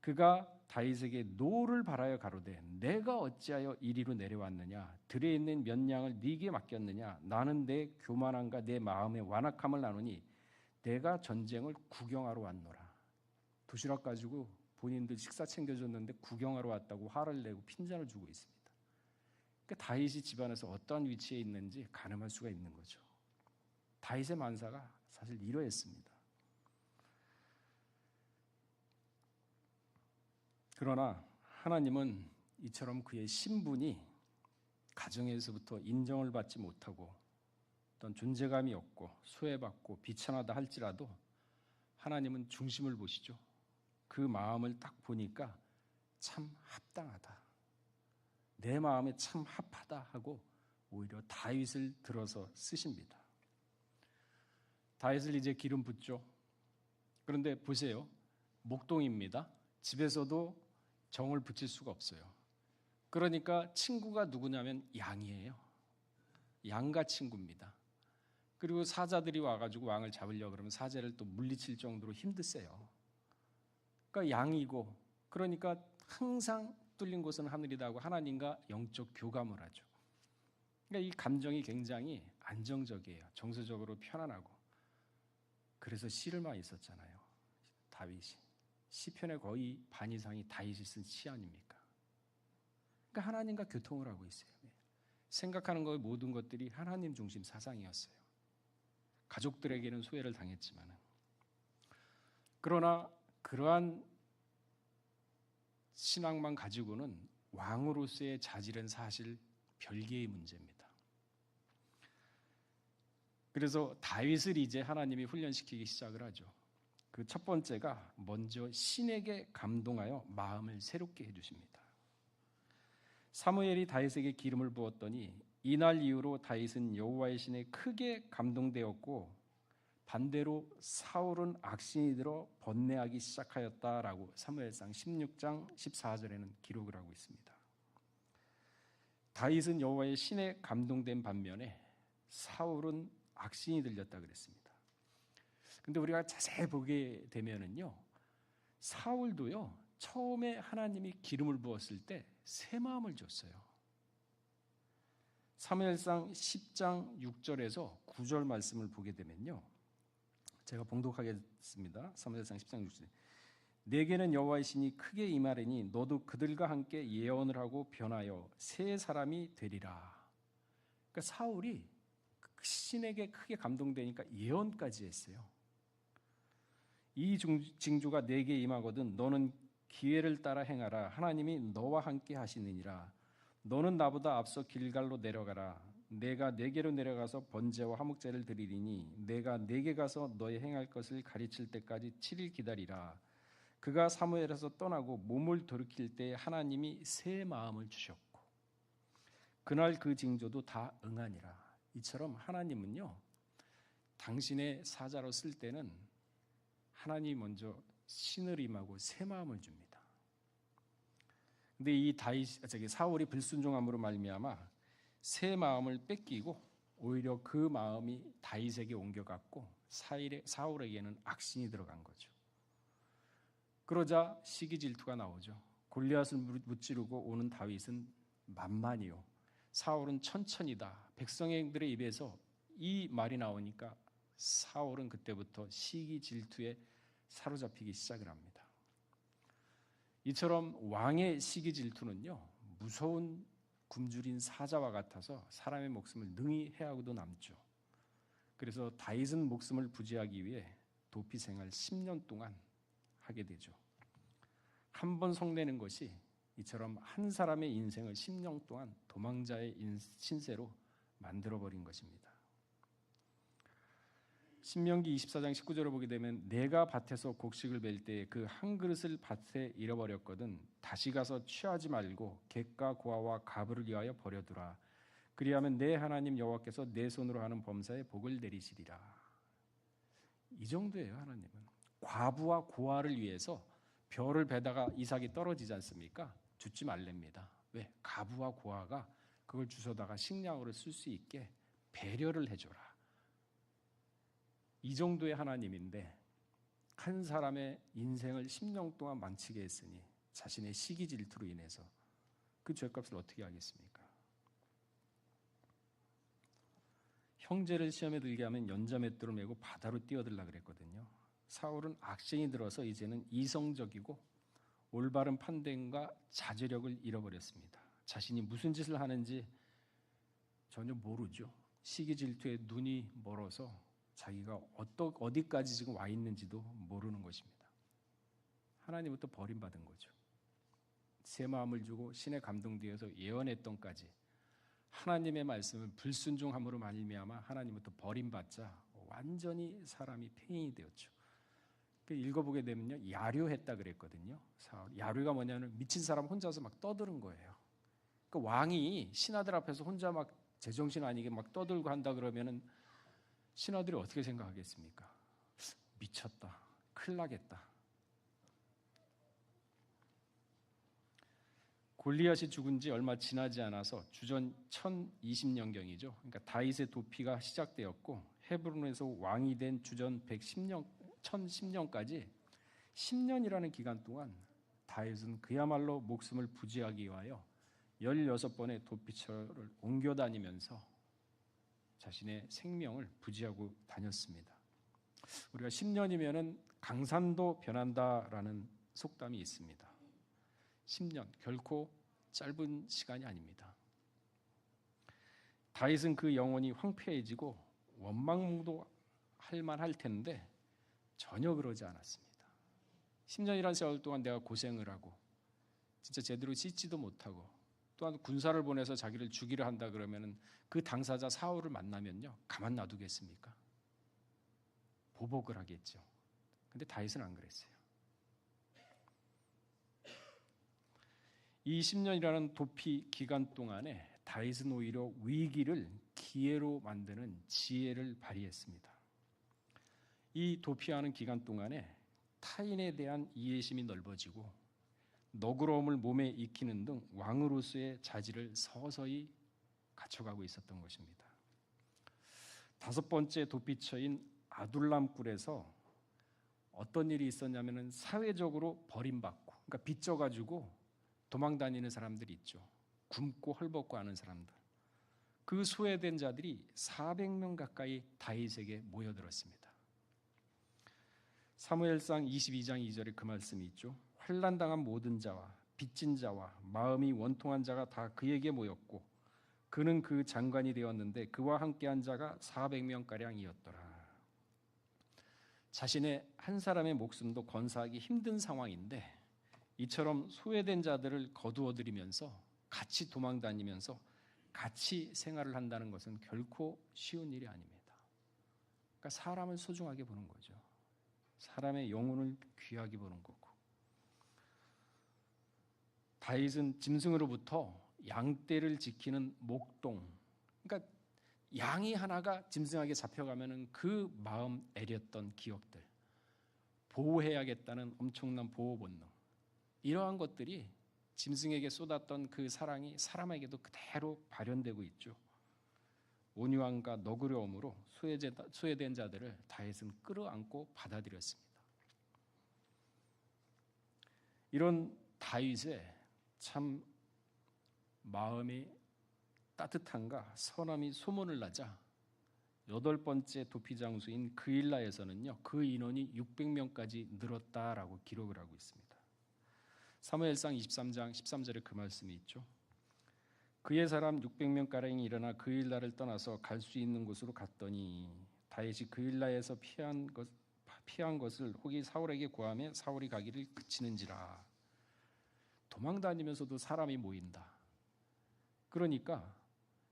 그가 다윗에게 노를 바라여 가로되 내가 어찌하여 이리로 내려왔느냐 들에 있는 몇 양을 네게 맡겼느냐 나는 내 교만함과 내 마음의 완악함을 나누니 내가 전쟁을 구경하러 왔노라. 도시락 가지고 본인들 식사 챙겨줬는데 구경하러 왔다고 화를 내고 핀잔을 주고 있습니다. 그러니까 다윗이 집안에서 어떠한 위치에 있는지 가늠할 수가 있는 거죠. 다윗의 만사가 사실 이러했습니다. 그러나 하나님은 이처럼 그의 신분이 가정에서부터 인정을 받지 못하고 어떤 존재감이 없고 소외받고 비천하다 할지라도 하나님은 중심을 보시죠. 그 마음을 딱 보니까 참 합당하다. 내 마음에 참 합하다 하고 오히려 다윗을 들어서 쓰십니다. 다윗을 이제 기름 붓죠. 그런데 보세요. 목동입니다. 집에서도 정을 붙일 수가 없어요. 그러니까 친구가 누구냐면 양이에요. 양과 친구입니다. 그리고 사자들이 와가지고 왕을 잡으려고 그러면 사자를 또 물리칠 정도로 힘드세요. 그러니까 양이고 그러니까 항상 뚫린 곳은 하늘이다 하고 하나님과 영적 교감을 하죠. 그러니까 이 감정이 굉장히 안정적이에요. 정서적으로 편안하고. 그래서 시를 많이 썼잖아요. 다윗이. 시편의 거의 반 이상이 다윗이 쓴 시 아닙니까? 그러니까 하나님과 교통을 하고 있어요. 생각하는 것 모든 것들이 하나님 중심 사상이었어요. 가족들에게는 소외를 당했지만 그러나 그러한 신앙만 가지고는 왕으로서의 자질은 사실 별개의 문제입니다. 그래서 다윗을 이제 하나님이 훈련시키기 시작을 하죠. 그 첫 번째가 먼저 신에게 감동하여 마음을 새롭게 해주십니다. 사무엘이 다윗에게 기름을 부었더니 이날 이후로 다윗은 여호와의 신에 크게 감동되었고 반대로 사울은 악신이 들어 번뇌하기 시작하였다라고 사무엘상 16장 14절에는 기록을 하고 있습니다. 다윗은 여호와의 신에 감동된 반면에 사울은 악신이 들렸다 그랬습니다. 근데 우리가 자세히 보게 되면은요, 사울도요, 처음에 하나님이 기름을 부었을 때 새 마음을 줬어요. 사무엘상 10장 6절에서 9절 말씀을 보게 되면요, 제가 봉독하겠습니다. 사무엘상 10장 6절. 내게는 여호와의 신이 크게 임하리니 너도 그들과 함께 예언을 하고 변하여 새 사람이 되리라. 그러니까 사울이 신에게 크게 감동되니까 예언까지 했어요. 이 징조가 내게 임하거든 너는 기회를 따라 행하라. 하나님이 너와 함께 하시느니라. 너는 나보다 앞서 길갈로 내려가라. 내가 네게로 내려가서 번제와 화목제를 드리리니 내가 네게 가서 너의 행할 것을 가르칠 때까지 7일 기다리라. 그가 사무엘에서 떠나고 몸을 돌이킬 때 하나님이 새 마음을 주셨고 그날 그 징조도 다 응하니라. 이처럼 하나님은요, 당신의 사자로 쓸 때는 하나님이 먼저 신을 임하고 새 마음을 줍니다. 근데 이 사울이 불순종함으로 말미암아 새 마음을 뺏기고 오히려 그 마음이 다윗에게 옮겨갔고 사울에게는 악신이 들어간 거죠. 그러자 시기 질투가 나오죠. 골리앗을 무찌르고 오는 다윗은 만만이요, 사울은 천천히다. 백성들의 입에서 이 말이 나오니까 사울은 그때부터 시기 질투에 사로잡히기 시작을 합니다. 이처럼 왕의 시기 질투는요, 무서운 굶주린 사자와 같아서 사람의 목숨을 능히 해하고도 남죠. 그래서 다윗은 목숨을 부지하기 위해 도피 생활 10년 동안 하게 되죠. 한 번 성내는 것이 이처럼 한 사람의 인생을 10년 동안 도망자의 신세로 만들어버린 것입니다. 신명기 24장 19절을 보게 되면 내가 밭에서 곡식을 벨 때 그 한 그릇을 밭에 잃어버렸거든 다시 가서 취하지 말고 객과 고아와 가부를 위하여 버려두라. 그리하면 내 하나님 여호와께서 내 손으로 하는 범사에 복을 내리시리라. 이 정도예요. 하나님은 과부와 고아를 위해서 벼를 베다가 이삭이 떨어지지 않습니까? 주지 말랍니다. 왜? 가부와 고아가 그걸 주워다가 식량으로 쓸 수 있게 배려를 해줘라. 이 정도의 하나님인데 한 사람의 인생을 10년 동안 망치게 했으니 자신의 시기 질투로 인해서 그 죄값을 어떻게 하겠습니까? 형제를 시험에 들게 하면 연자맷돌을 메고 바다로 뛰어들라 그랬거든요. 사울은 악신이 들어서 이제는 이성적이고 올바른 판단과 자제력을 잃어버렸습니다. 자신이 무슨 짓을 하는지 전혀 모르죠. 시기 질투에 눈이 멀어서 자기가 어디까지 지금 와 있는지도 모르는 것입니다. 하나님부터 버림받은 거죠. 새 마음을 주고 신의 감동되어서 예언했던까지 하나님의 말씀을 불순종함으로 말미암아 하나님부터 버림받자 완전히 사람이 폐인이 되었죠. 읽어보게 되면요, 야류했다 그랬거든요. 야류가 뭐냐면 미친 사람 혼자서 막 떠드는 거예요. 그러니까 왕이 신하들 앞에서 혼자 막 제정신 아니게 막 떠들고 한다 그러면은 신하들이 어떻게 생각하겠습니까? 미쳤다, 큰일 나겠다. 골리앗이 죽은 지 얼마 지나지 않아서 주전 1020년경이죠. 그러니까 다윗의 도피가 시작되었고 헤브론에서 왕이 된 주전 1010년까지 10년이라는 기간 동안 다윗은 그야말로 목숨을 부지하기 위하여 16번의 도피처를 옮겨 다니면서 자신의 생명을 부지하고 다녔습니다. 우리가 10년이면은 강산도 변한다라는 속담이 있습니다. 10년 결코 짧은 시간이 아닙니다. 다윗은 그 영혼이 황폐해지고 원망도 할 만할 텐데 전혀 그러지 않았습니다. 10년이라는 세월 동안 내가 고생을 하고 진짜 제대로 씻지도 못하고 또한 군사를 보내서 자기를 죽이려 한다 그러면은 그 당사자 사울을 만나면요, 가만 놔두겠습니까? 보복을 하겠죠. 근데 다윗은 안 그랬어요. 이 10년이라는 도피 기간 동안에 다윗은 오히려 위기를 기회로 만드는 지혜를 발휘했습니다. 이 도피하는 기간 동안에 타인에 대한 이해심이 넓어지고 너그러움을 몸에 익히는 등 왕으로서의 자질을 서서히 갖춰가고 있었던 것입니다. 다섯 번째 도피처인 아둘람굴에서 어떤 일이 있었냐면은 사회적으로 버림받고, 그러니까 빚져가지고 도망다니는 사람들이 있죠. 굶고 헐벗고 하는 사람들. 그 소외된 자들이 400명 가까이 다윗에게 모여들었습니다. 사무엘상 22장 2절에 그 말씀이 있죠. 환난당한 모든 자와 빚진 자와 마음이 원통한 자가 다 그에게 모였고 그는 그 장관이 되었는데 그와 함께한 자가 400명가량이었더라. 자신의 한 사람의 목숨도 건사하기 힘든 상황인데 이처럼 소외된 자들을 거두어들이면서 같이 도망다니면서 같이 생활을 한다는 것은 결코 쉬운 일이 아닙니다. 그러니까 사람을 소중하게 보는 거죠. 사람의 영혼을 귀하게 보는 거고. 다윗은 짐승으로부터 양떼를 지키는 목동, 그러니까 양이 하나가 짐승에게 잡혀가면은 그 마음 애렸던 기억들, 보호해야겠다는 엄청난 보호 본능, 이러한 것들이 짐승에게 쏟았던 그 사랑이 사람에게도 그대로 발현되고 있죠. 온유함과 너그러움으로 소외된 자들을 다윗은 끌어안고 받아들였습니다. 이런 다윗의 참 마음이 따뜻함과 선함이 소문을 나자 여덟 번째 도피 장소인 그일라에서는요, 그 인원이 600명까지 늘었다라고 기록을 하고 있습니다. 사무엘상 23장 13절에 그 말씀이 있죠. 그의 사람 600명가량이 일어나 그일라를 떠나서 갈 수 있는 곳으로 갔더니 다윗이 그일라에서 피한 것을 혹이 사울에게 구하며 사울이 가기를 그치는지라. 도망다니면서도 사람이 모인다. 그러니까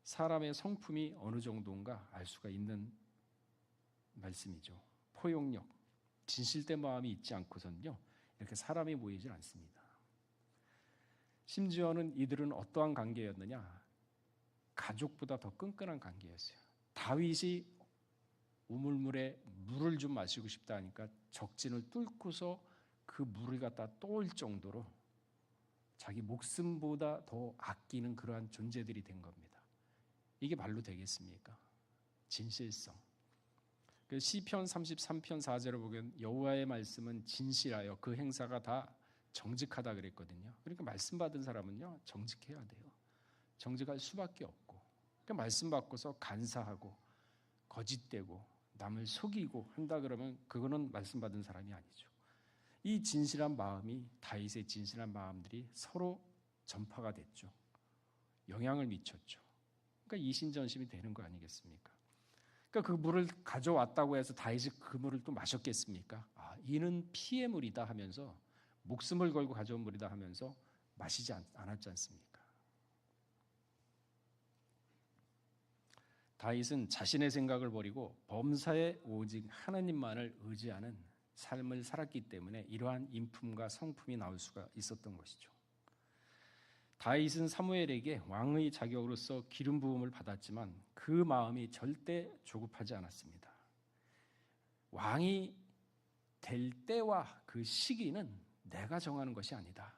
사람의 성품이 어느 정도인가 알 수가 있는 말씀이죠. 포용력, 진실된 마음이 있지 않고선요 이렇게 사람이 모이질 않습니다. 심지어는 이들은 어떠한 관계였느냐? 가족보다 더 끈끈한 관계였어요. 다윗이 우물물에 물을 좀 마시고 싶다 하니까 적진을 뚫고서 그 물을 갖다 떠올 정도로 자기 목숨보다 더 아끼는 그러한 존재들이 된 겁니다. 이게 말로 되겠습니까? 진실성. 그 시편 33편 4절을 보면 여호와의 말씀은 진실하여 그 행사가 다 정직하다 그랬거든요. 그러니까 말씀 받은 사람은요 정직해야 돼요. 정직할 수밖에 없고, 그러니까 말씀 받고서 간사하고 거짓되고 남을 속이고 한다 그러면 그거는 말씀 받은 사람이 아니죠. 이 진실한 마음이, 다윗의 진실한 마음들이 서로 전파가 됐죠. 영향을 미쳤죠. 그러니까 이신전심이 되는 거 아니겠습니까? 그러니까 그 물을 가져왔다고 해서 다윗이 그 물을 또 마셨겠습니까? 이는 피의 물이다 하면서, 목숨을 걸고 가져온 물이다 하면서 마시지 않았지 않습니까? 다윗은 자신의 생각을 버리고 범사에 오직 하나님만을 의지하는 삶을 살았기 때문에 이러한 인품과 성품이 나올 수가 있었던 것이죠. 다윗은 사무엘에게 왕의 자격으로서 기름 부음을 받았지만 그 마음이 절대 조급하지 않았습니다. 왕이 될 때와 그 시기는 내가 정하는 것이 아니다.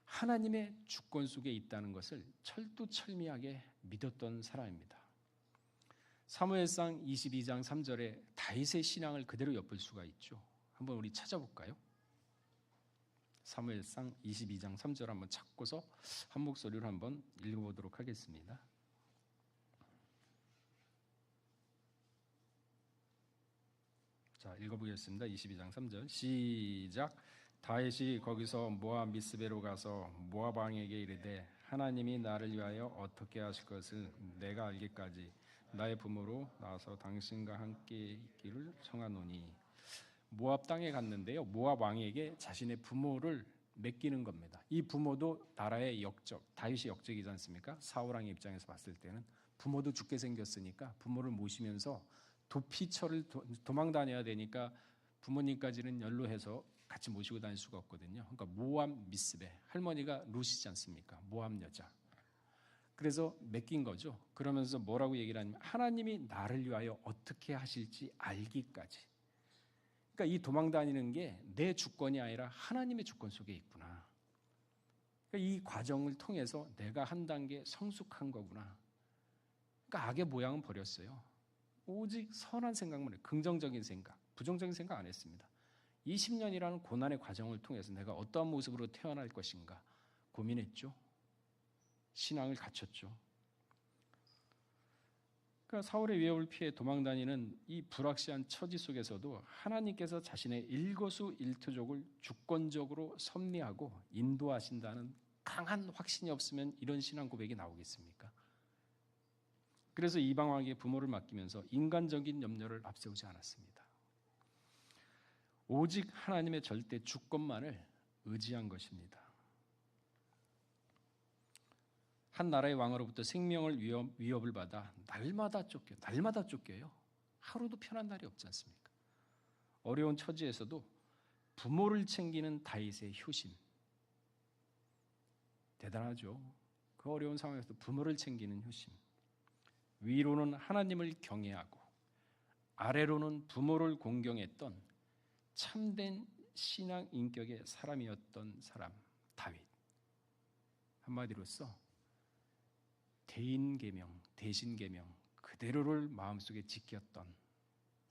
하나님의 주권 속에 있다는 것을 철두철미하게 믿었던 사람입니다. 사무엘상 22장 3절에 다윗의 신앙을 그대로 엿볼 수가 있죠. 한번 우리 찾아볼까요? 사무엘상 22장 3절 한번 찾고서 한 목소리로 한번 읽어보도록 하겠습니다. 자, 읽어보겠습니다. 22장 3절 시작. 다윗이 거기서 모압 미스베로 가서 모압 왕에게 이르되 하나님이 나를 위하여 어떻게 하실 것을 내가 알기까지 나의 부모로 나와서 당신과 함께 있기를 청하노니. 모압 땅에 갔는데요, 모압 왕에게 자신의 부모를 맡기는 겁니다. 이 부모도 나라의 역적, 다윗의 역적이지 않습니까? 사울 왕의 입장에서 봤을 때는 부모도 죽게 생겼으니까 부모를 모시면서 도피처를 도망 다녀야 되니까 부모님까지는 연로해서 같이 모시고 다닐 수가 없거든요. 그러니까 모압 미스베, 할머니가 루시지 않습니까? 모압 여자. 그래서 맡긴 거죠. 그러면서 뭐라고 얘기를 하냐면 하나님이 나를 위하여 어떻게 하실지 알기까지. 그러니까 이 도망 다니는 게 내 주권이 아니라 하나님의 주권 속에 있구나. 그러니까 이 과정을 통해서 내가 한 단계 성숙한 거구나. 그러니까 악의 모양은 버렸어요. 오직 선한 생각만 해요. 긍정적인 생각, 부정적인 생각 안 했습니다. 20년이라는 고난의 과정을 통해서 내가 어떠한 모습으로 태어날 것인가 고민했죠. 신앙을 갖췄죠. 그러니까 사울의 위협을 피해 도망다니는 이 불확실한 처지 속에서도 하나님께서 자신의 일거수일투족을 주권적으로 섭리하고 인도하신다는 강한 확신이 없으면 이런 신앙 고백이 나오겠습니까? 그래서 이방왕에게 부모를 맡기면서 인간적인 염려를 앞세우지 않았습니다. 오직 하나님의 절대 주권만을 의지한 것입니다. 한 나라의 왕으로부터 생명을 위협을 받아 날마다 쫓겨요. 하루도 편한 날이 없지 않습니까? 어려운 처지에서도 부모를 챙기는 다윗의 효심 대단하죠. 그 어려운 상황에서 부모를 챙기는 효심. 위로는 하나님을 경외하고 아래로는 부모를 공경했던 참된 신앙 인격의 사람이었던 사람 다윗. 한마디로서 대인계명, 대신계명 그대로를 마음속에 지켰던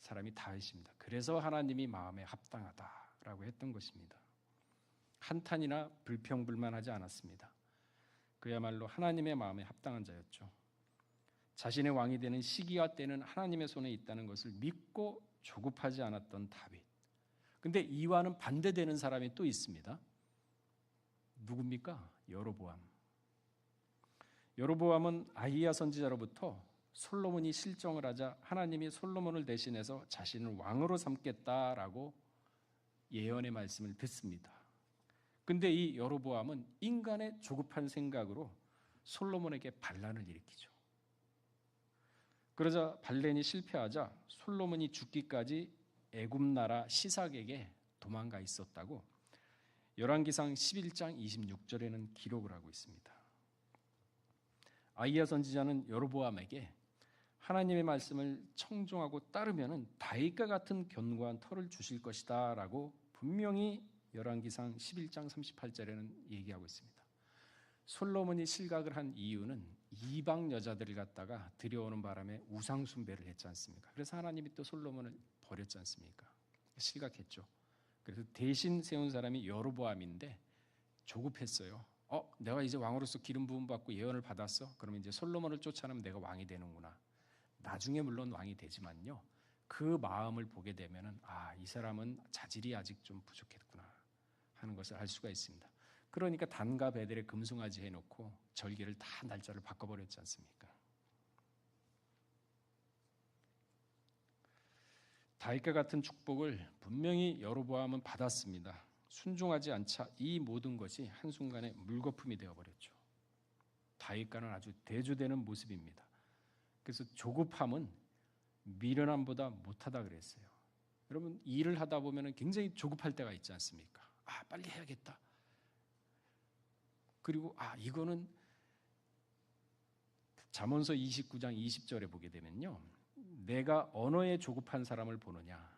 사람이 다윗입니다. 그래서 하나님이 마음에 합당하다라고 했던 것입니다. 한탄이나 불평불만하지 않았습니다. 그야말로 하나님의 마음에 합당한 자였죠. 자신의 왕이 되는 시기와 때는 하나님의 손에 있다는 것을 믿고 조급하지 않았던 다윗. 근데 이와는 반대되는 사람이 또 있습니다. 누굽니까? 여로보암. 여로보암은 아히야 선지자로부터 솔로몬이 실종을 하자 하나님이 솔로몬을 대신해서 자신을 왕으로 삼겠다라고 예언의 말씀을 듣습니다. 근데 이 여로보암은 인간의 조급한 생각으로 솔로몬에게 반란을 일으키죠. 그러자 반란이 실패하자 솔로몬이 죽기까지 애굽 나라 시삭에게 도망가 있었다고 열왕기상 11장 26절에는 기록을 하고 있습니다. 아히야 선지자는 여로보암에게 하나님의 말씀을 청종하고 따르면은 다윗과 같은 견고한 터를 주실 것이다라고 분명히 열왕기상 11장 38절에는 얘기하고 있습니다. 솔로몬이 실각을 한 이유는 이방 여자들을 갖다가 들여오는 바람에 우상 숭배를 했지 않습니까? 그래서 하나님이 또 솔로몬을 버렸지 않습니까? 실각했죠. 그래서 대신 세운 사람이 여로보암인데 조급했어요. 내가 이제 왕으로서 기름 부음 받고 예언을 받았어. 그러면 이제 솔로몬을 쫓아내면 내가 왕이 되는구나. 나중에 물론 왕이 되지만요. 그 마음을 보게 되면은 이 사람은 자질이 아직 좀 부족했구나 하는 것을 알 수가 있습니다. 그러니까 단과 베델에 금송아지 해놓고 절기를 다 날짜를 바꿔버렸지 않습니까? 다윗과 같은 축복을 분명히 여로보암은 받았습니다. 순종하지 않자 이 모든 것이 한순간에 물거품이 되어버렸죠. 다윗과는 아주 대조되는 모습입니다. 그래서 조급함은 미련함보다 못하다 그랬어요. 여러분 일을 하다 보면 굉장히 조급할 때가 있지 않습니까? 빨리 해야겠다. 그리고 이거는 잠언서 29장 20절에 보게 되면요. 내가 언어에 조급한 사람을 보느냐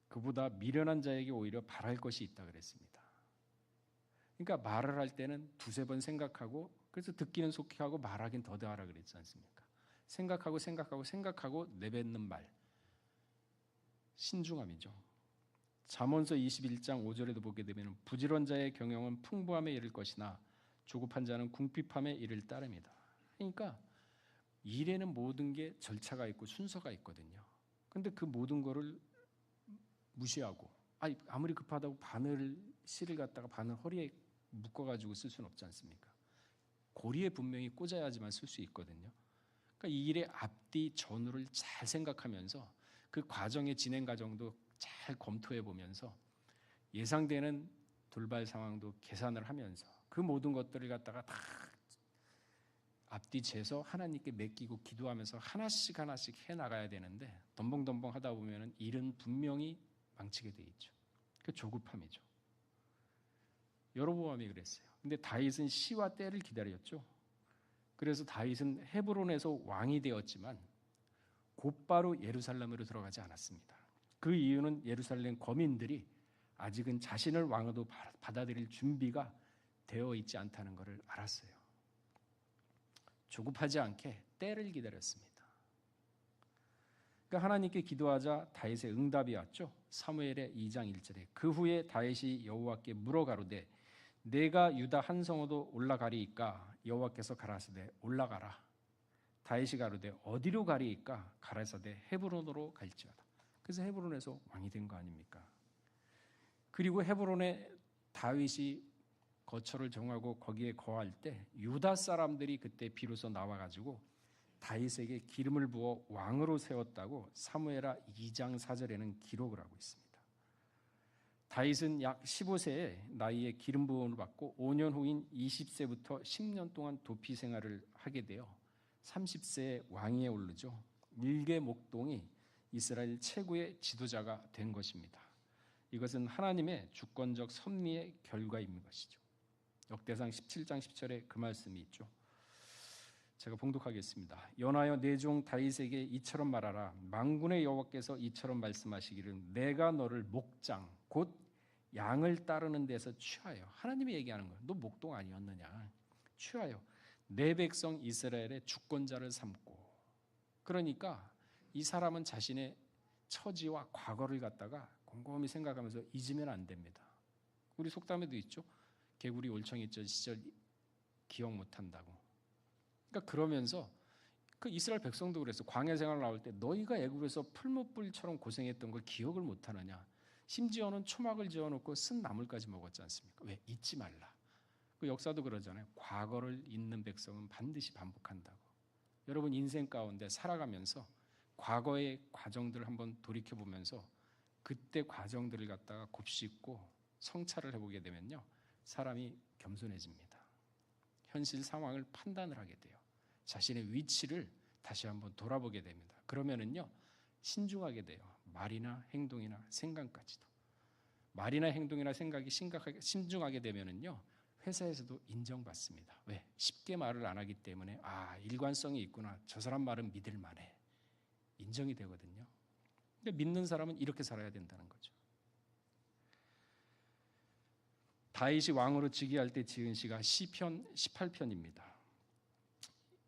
그보다 미련한 자에게 오히려 바랄 것이 있다 그랬습니다. 그러니까 말을 할 때는 두세 번 생각하고 그래서 듣기는 속히하고 말하긴 더더하라 그랬지 않습니까? 생각하고 내뱉는 말 신중함이죠. 잠언서 21장 5절에도 보게 되면 부지런 자의 경영은 풍부함에 이를 것이나 조급한 자는 궁핍함에 이를 따릅니다. 그러니까 일에는 모든 게 절차가 있고 순서가 있거든요. 근데 그 모든 거를 무시하고 아무리 급하다고 실을 갖다가 바늘 허리에 묶어가지고 쓸 수는 없지 않습니까? 고리에 분명히 꽂아야지만 쓸 수 있거든요. 그러니까 이 일의 앞뒤 전후를 잘 생각하면서 그 과정의 진행 과정도 잘 검토해 보면서 예상되는 돌발 상황도 계산을 하면서 그 모든 것들을 갖다가 다 앞뒤 재서 하나님께 맡기고 기도하면서 하나씩 해 나가야 되는데 덤벙덤벙 하다 보면은 일은 분명히 망치게 돼 있죠. 그 조급함이죠. 여로보암이 그랬어요. 근데 다윗은 시와 때를 기다렸죠. 그래서 다윗은 헤브론에서 왕이 되었지만 곧바로 예루살렘으로 들어가지 않았습니다. 그 이유는 예루살렘 거민들이 아직은 자신을 왕으로 받아들일 준비가 되어 있지 않다는 것을 알았어요. 조급하지 않게 때를 기다렸습니다. 그러니까 하나님께 기도하자 다윗의 응답이 왔죠. 사무엘의 2장 1절에 그 후에 다윗이 여호와께 물어 가로되 내가 유다 한 성으로 올라가리이까 여호와께서 가라사대 올라가라. 다윗이 가로되 어디로 가리이까 가라사대 헤브론으로 갈지어다. 그래서 헤브론에서 왕이 된 거 아닙니까? 그리고 헤브론에 다윗이 거처를 정하고 거기에 거할 때 유다 사람들이 그때 비로소 나와가지고 다윗에게 기름을 부어 왕으로 세웠다고 사무엘하 2장 4절에는 기록을 하고 있습니다. 다윗은 약 15세의 나이에 기름 부음을 받고 5년 후인 20세부터 10년 동안 도피 생활을 하게 되어 30세에 왕위에 오르죠. 일개 목동이 이스라엘 최고의 지도자가 된 것입니다. 이것은 하나님의 주권적 섭리의 결과인 것이죠. 역대상 17장 10절에 그 말씀이 있죠. 제가 봉독하겠습니다. 연하여 내 종 다윗에게 이처럼 말하라. 만군의 여호와께서 이처럼 말씀하시기를 내가 너를 목장 곧 양을 따르는 데서 취하여, 하나님이 얘기하는 거예요. 너 목동 아니었느냐. 취하여 내 백성 이스라엘의 주권자를 삼고. 그러니까 이 사람은 자신의 처지와 과거를 갖다가 곰곰이 생각하면서 잊으면 안 됩니다. 우리 속담에도 있죠. 개구리 올챙이 쪄 시절 기억 못한다고. 그러니까 그러면서 그 이스라엘 백성도 그래서 광야 생활 나올 때 너희가 애굽에서 풀무불처럼 고생했던 걸 기억을 못하느냐. 심지어는 초막을 지어놓고 쓴 나물까지 먹었지 않습니까? 왜? 잊지 말라. 그 역사도 그러잖아요. 과거를 잊는 백성은 반드시 반복한다고. 여러분 인생 가운데 살아가면서 과거의 과정들을 한번 돌이켜보면서 그때 과정들을 갖다가 곱씹고 성찰을 해보게 되면요. 사람이 겸손해집니다. 현실 상황을 판단을 하게 돼요. 자신의 위치를 다시 한번 돌아보게 됩니다. 그러면은요. 신중하게 돼요. 말이나 행동이나 생각까지도. 말이나 행동이나 생각이 신중하게 되면은요. 회사에서도 인정받습니다. 왜? 쉽게 말을 안 하기 때문에 일관성이 있구나. 저 사람 말은 믿을 만해. 인정이 되거든요. 근데 믿는 사람은 이렇게 살아야 된다는 거죠. 다윗이 왕으로 즉위할 때 지은 시가 시편 18편입니다.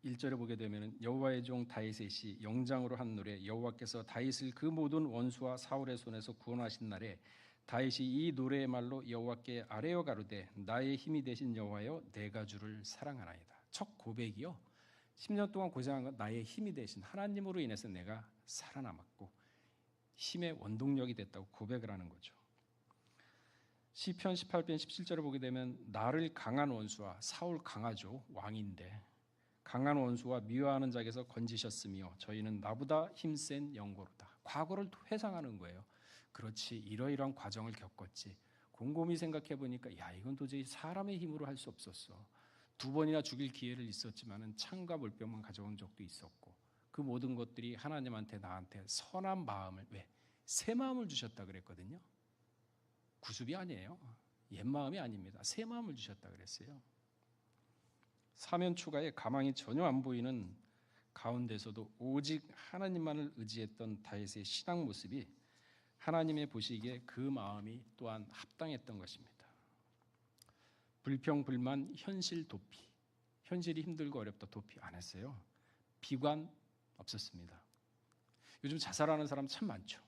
1절에 보게 되면 여호와의 종 다윗의 시 영장으로 한 노래 여호와께서 다윗을 그 모든 원수와 사울의 손에서 구원하신 날에 다윗이 이 노래의 말로 여호와께 아뢰어 가로되 나의 힘이 되신 여호와여 내가 주를 사랑하나이다. 첫 고백이요. 10년 동안 고생한 건 나의 힘이 되신 하나님으로 인해서 내가 살아남았고 힘의 원동력이 됐다고 고백을 하는 거죠. 시편 18편 17절을 보게 되면 나를 강한 원수와 사울 강하죠. 왕인데 강한 원수와 미워하는 자에게서 건지셨으며 저희는 나보다 힘센 영고로다. 과거를 회상하는 거예요. 그렇지 이러이러한 과정을 겪었지. 곰곰이 생각해 보니까 이건 도저히 사람의 힘으로 할 수 없었어. 2번이나 죽일 기회를 있었지만은 창과 물병만 가져온 적도 있었고 그 모든 것들이 하나님한테 나한테 선한 마음을 새 마음을 주셨다 그랬거든요. 구습이 아니에요. 옛 마음이 아닙니다. 새 마음을 주셨다 그랬어요. 사면 초가에 가망이 전혀 안 보이는 가운데서도 오직 하나님만을 의지했던 다윗의 신앙 모습이 하나님의 보시기에 그 마음이 또한 합당했던 것입니다. 불평, 불만, 현실 도피. 현실이 힘들고 어렵다 도피 안 했어요. 비관 없었습니다. 요즘 자살하는 사람 참 많죠.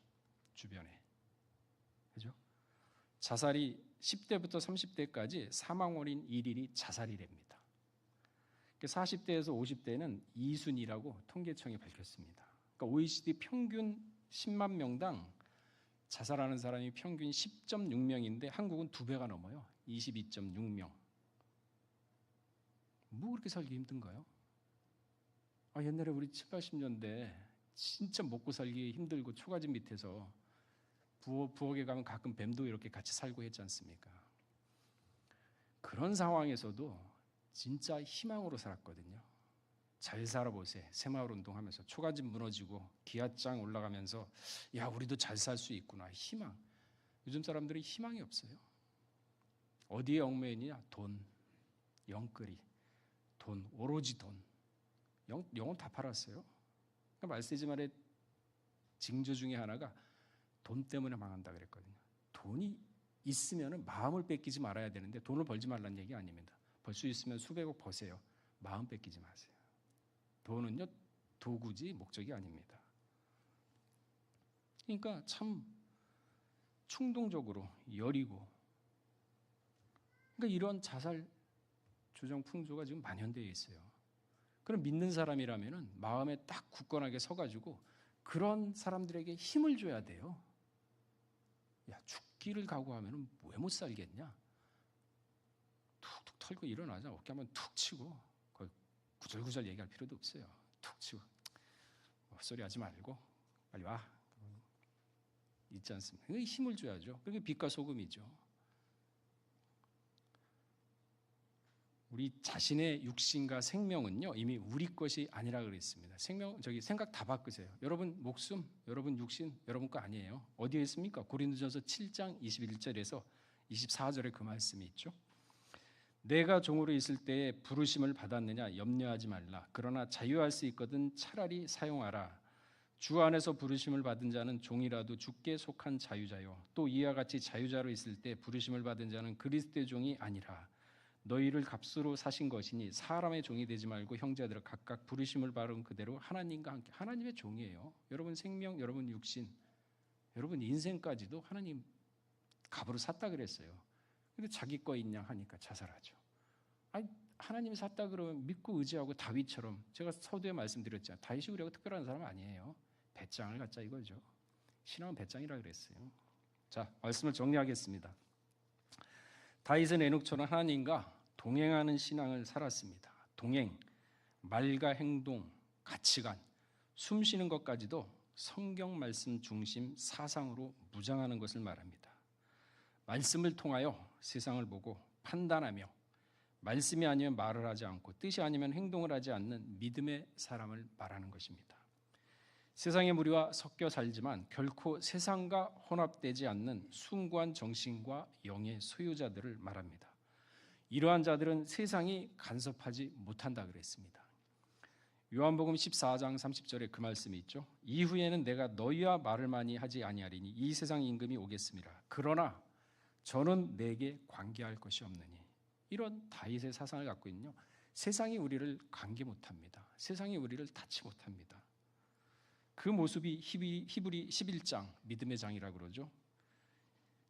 주변에. 그죠? 자살이 10대부터 30대까지 사망 원인 1일이 자살이랍니다. 40대에서 50대는 2순위라고 통계청이 밝혔습니다. 그러니까 OECD 평균 10만 명당 자살하는 사람이 평균 10.6명인데 한국은 2배가 넘어요. 22.6명. 뭐 그렇게 살기 힘든가요? 옛날에 우리 7, 80년대 진짜 먹고 살기 힘들고 초가집 밑에서 부엌에 가면 가끔 뱀도 이렇게 같이 살고 했지 않습니까? 그런 상황에서도 진짜 희망으로 살았거든요. 잘 살아보세. 새마을 운동하면서 초가집 무너지고 기아장 올라가면서 우리도 잘 살 수 있구나. 희망. 요즘 사람들이 희망이 없어요. 어디에 얽매이냐? 돈, 영끌이, 돈, 오로지 돈. 영혼 다 팔았어요. 그러니까 말세지 말의 징조 중에 하나가 돈 때문에 망한다 그랬거든요. 돈이 있으면 마음을 뺏기지 말아야 되는데 돈을 벌지 말라는 얘기 아닙니다. 벌 수 있으면 수백억 버세요. 마음 뺏기지 마세요. 돈은요 도구지 목적이 아닙니다. 그러니까 참 충동적으로 여리고, 그러니까 이런 자살 조정 풍조가 지금 만연되어 있어요. 그럼 믿는 사람이라면은 마음에 딱 굳건하게 서가지고 그런 사람들에게 힘을 줘야 돼요. 야, 죽기를 각오하면은 왜 못 살겠냐? 툭툭 털고 일어나자. 어깨 한번 툭 치고, 거의 구절구절 얘기할 필요도 없어요. 툭 치고 헛소리 하지 말고 빨리 와. 있지 않습니까? 그게 힘을 줘야죠. 그게 빛과 소금이죠. 우리 자신의 육신과 생명은요 이미 우리 것이 아니라 그랬습니다. 생각 다 바꾸세요. 여러분 목숨, 여러분 육신, 여러분 거 아니에요. 어디에 있습니까? 고린도전서 7장 21절에서 24절에 그 말씀이 있죠. 내가 종으로 있을 때에 부르심을 받았느냐 염려하지 말라. 그러나 자유할 수 있거든 차라리 사용하라. 주 안에서 부르심을 받은 자는 종이라도 주께 속한 자유자요. 또 이와 같이 자유자로 있을 때 부르심을 받은 자는 그리스도의 종이 아니라 너희를 값으로 사신 것이니 사람의 종이 되지 말고 형제들아 각각 부르심을 받은 그대로 하나님과 함께. 하나님의 종이에요. 여러분 생명, 여러분 육신, 여러분 인생까지도 하나님 값으로 샀다 그랬어요. 근데 자기 거 있냐 하니까 자살하죠. 아니 하나님이 샀다 그러면 믿고 의지하고 다윗처럼, 제가 서두에 말씀드렸잖아요. 다윗이 우리하고 특별한 사람 아니에요. 배짱을 갖자 이거죠. 신앙은 배짱이라 그랬어요. 자, 말씀을 정리하겠습니다. 다윗은 에녹처럼 하나님과 동행하는 신앙을 살았습니다. 동행, 말과 행동, 가치관, 숨 쉬는 것까지도 성경 말씀 중심 사상으로 무장하는 것을 말합니다. 말씀을 통하여 세상을 보고 판단하며 말씀이 아니면 말을 하지 않고 뜻이 아니면 행동을 하지 않는 믿음의 사람을 말하는 것입니다. 세상의 무리와 섞여 살지만 결코 세상과 혼합되지 않는 숭고한 정신과 영의 소유자들을 말합니다. 이러한 자들은 세상이 간섭하지 못한다 그랬습니다. 요한복음 14장 30절에 그 말씀이 있죠. 이후에는 내가 너희와 말을 많이 하지 아니하리니 이 세상 임금이 오겠음이라. 그러나 저는 내게 관계할 것이 없느니. 이런 다윗의 사상을 갖고 있는요. 세상이 우리를 관계 못합니다. 세상이 우리를 닿지 못합니다. 그 모습이 히브리 11장 믿음의 장이라고 그러죠.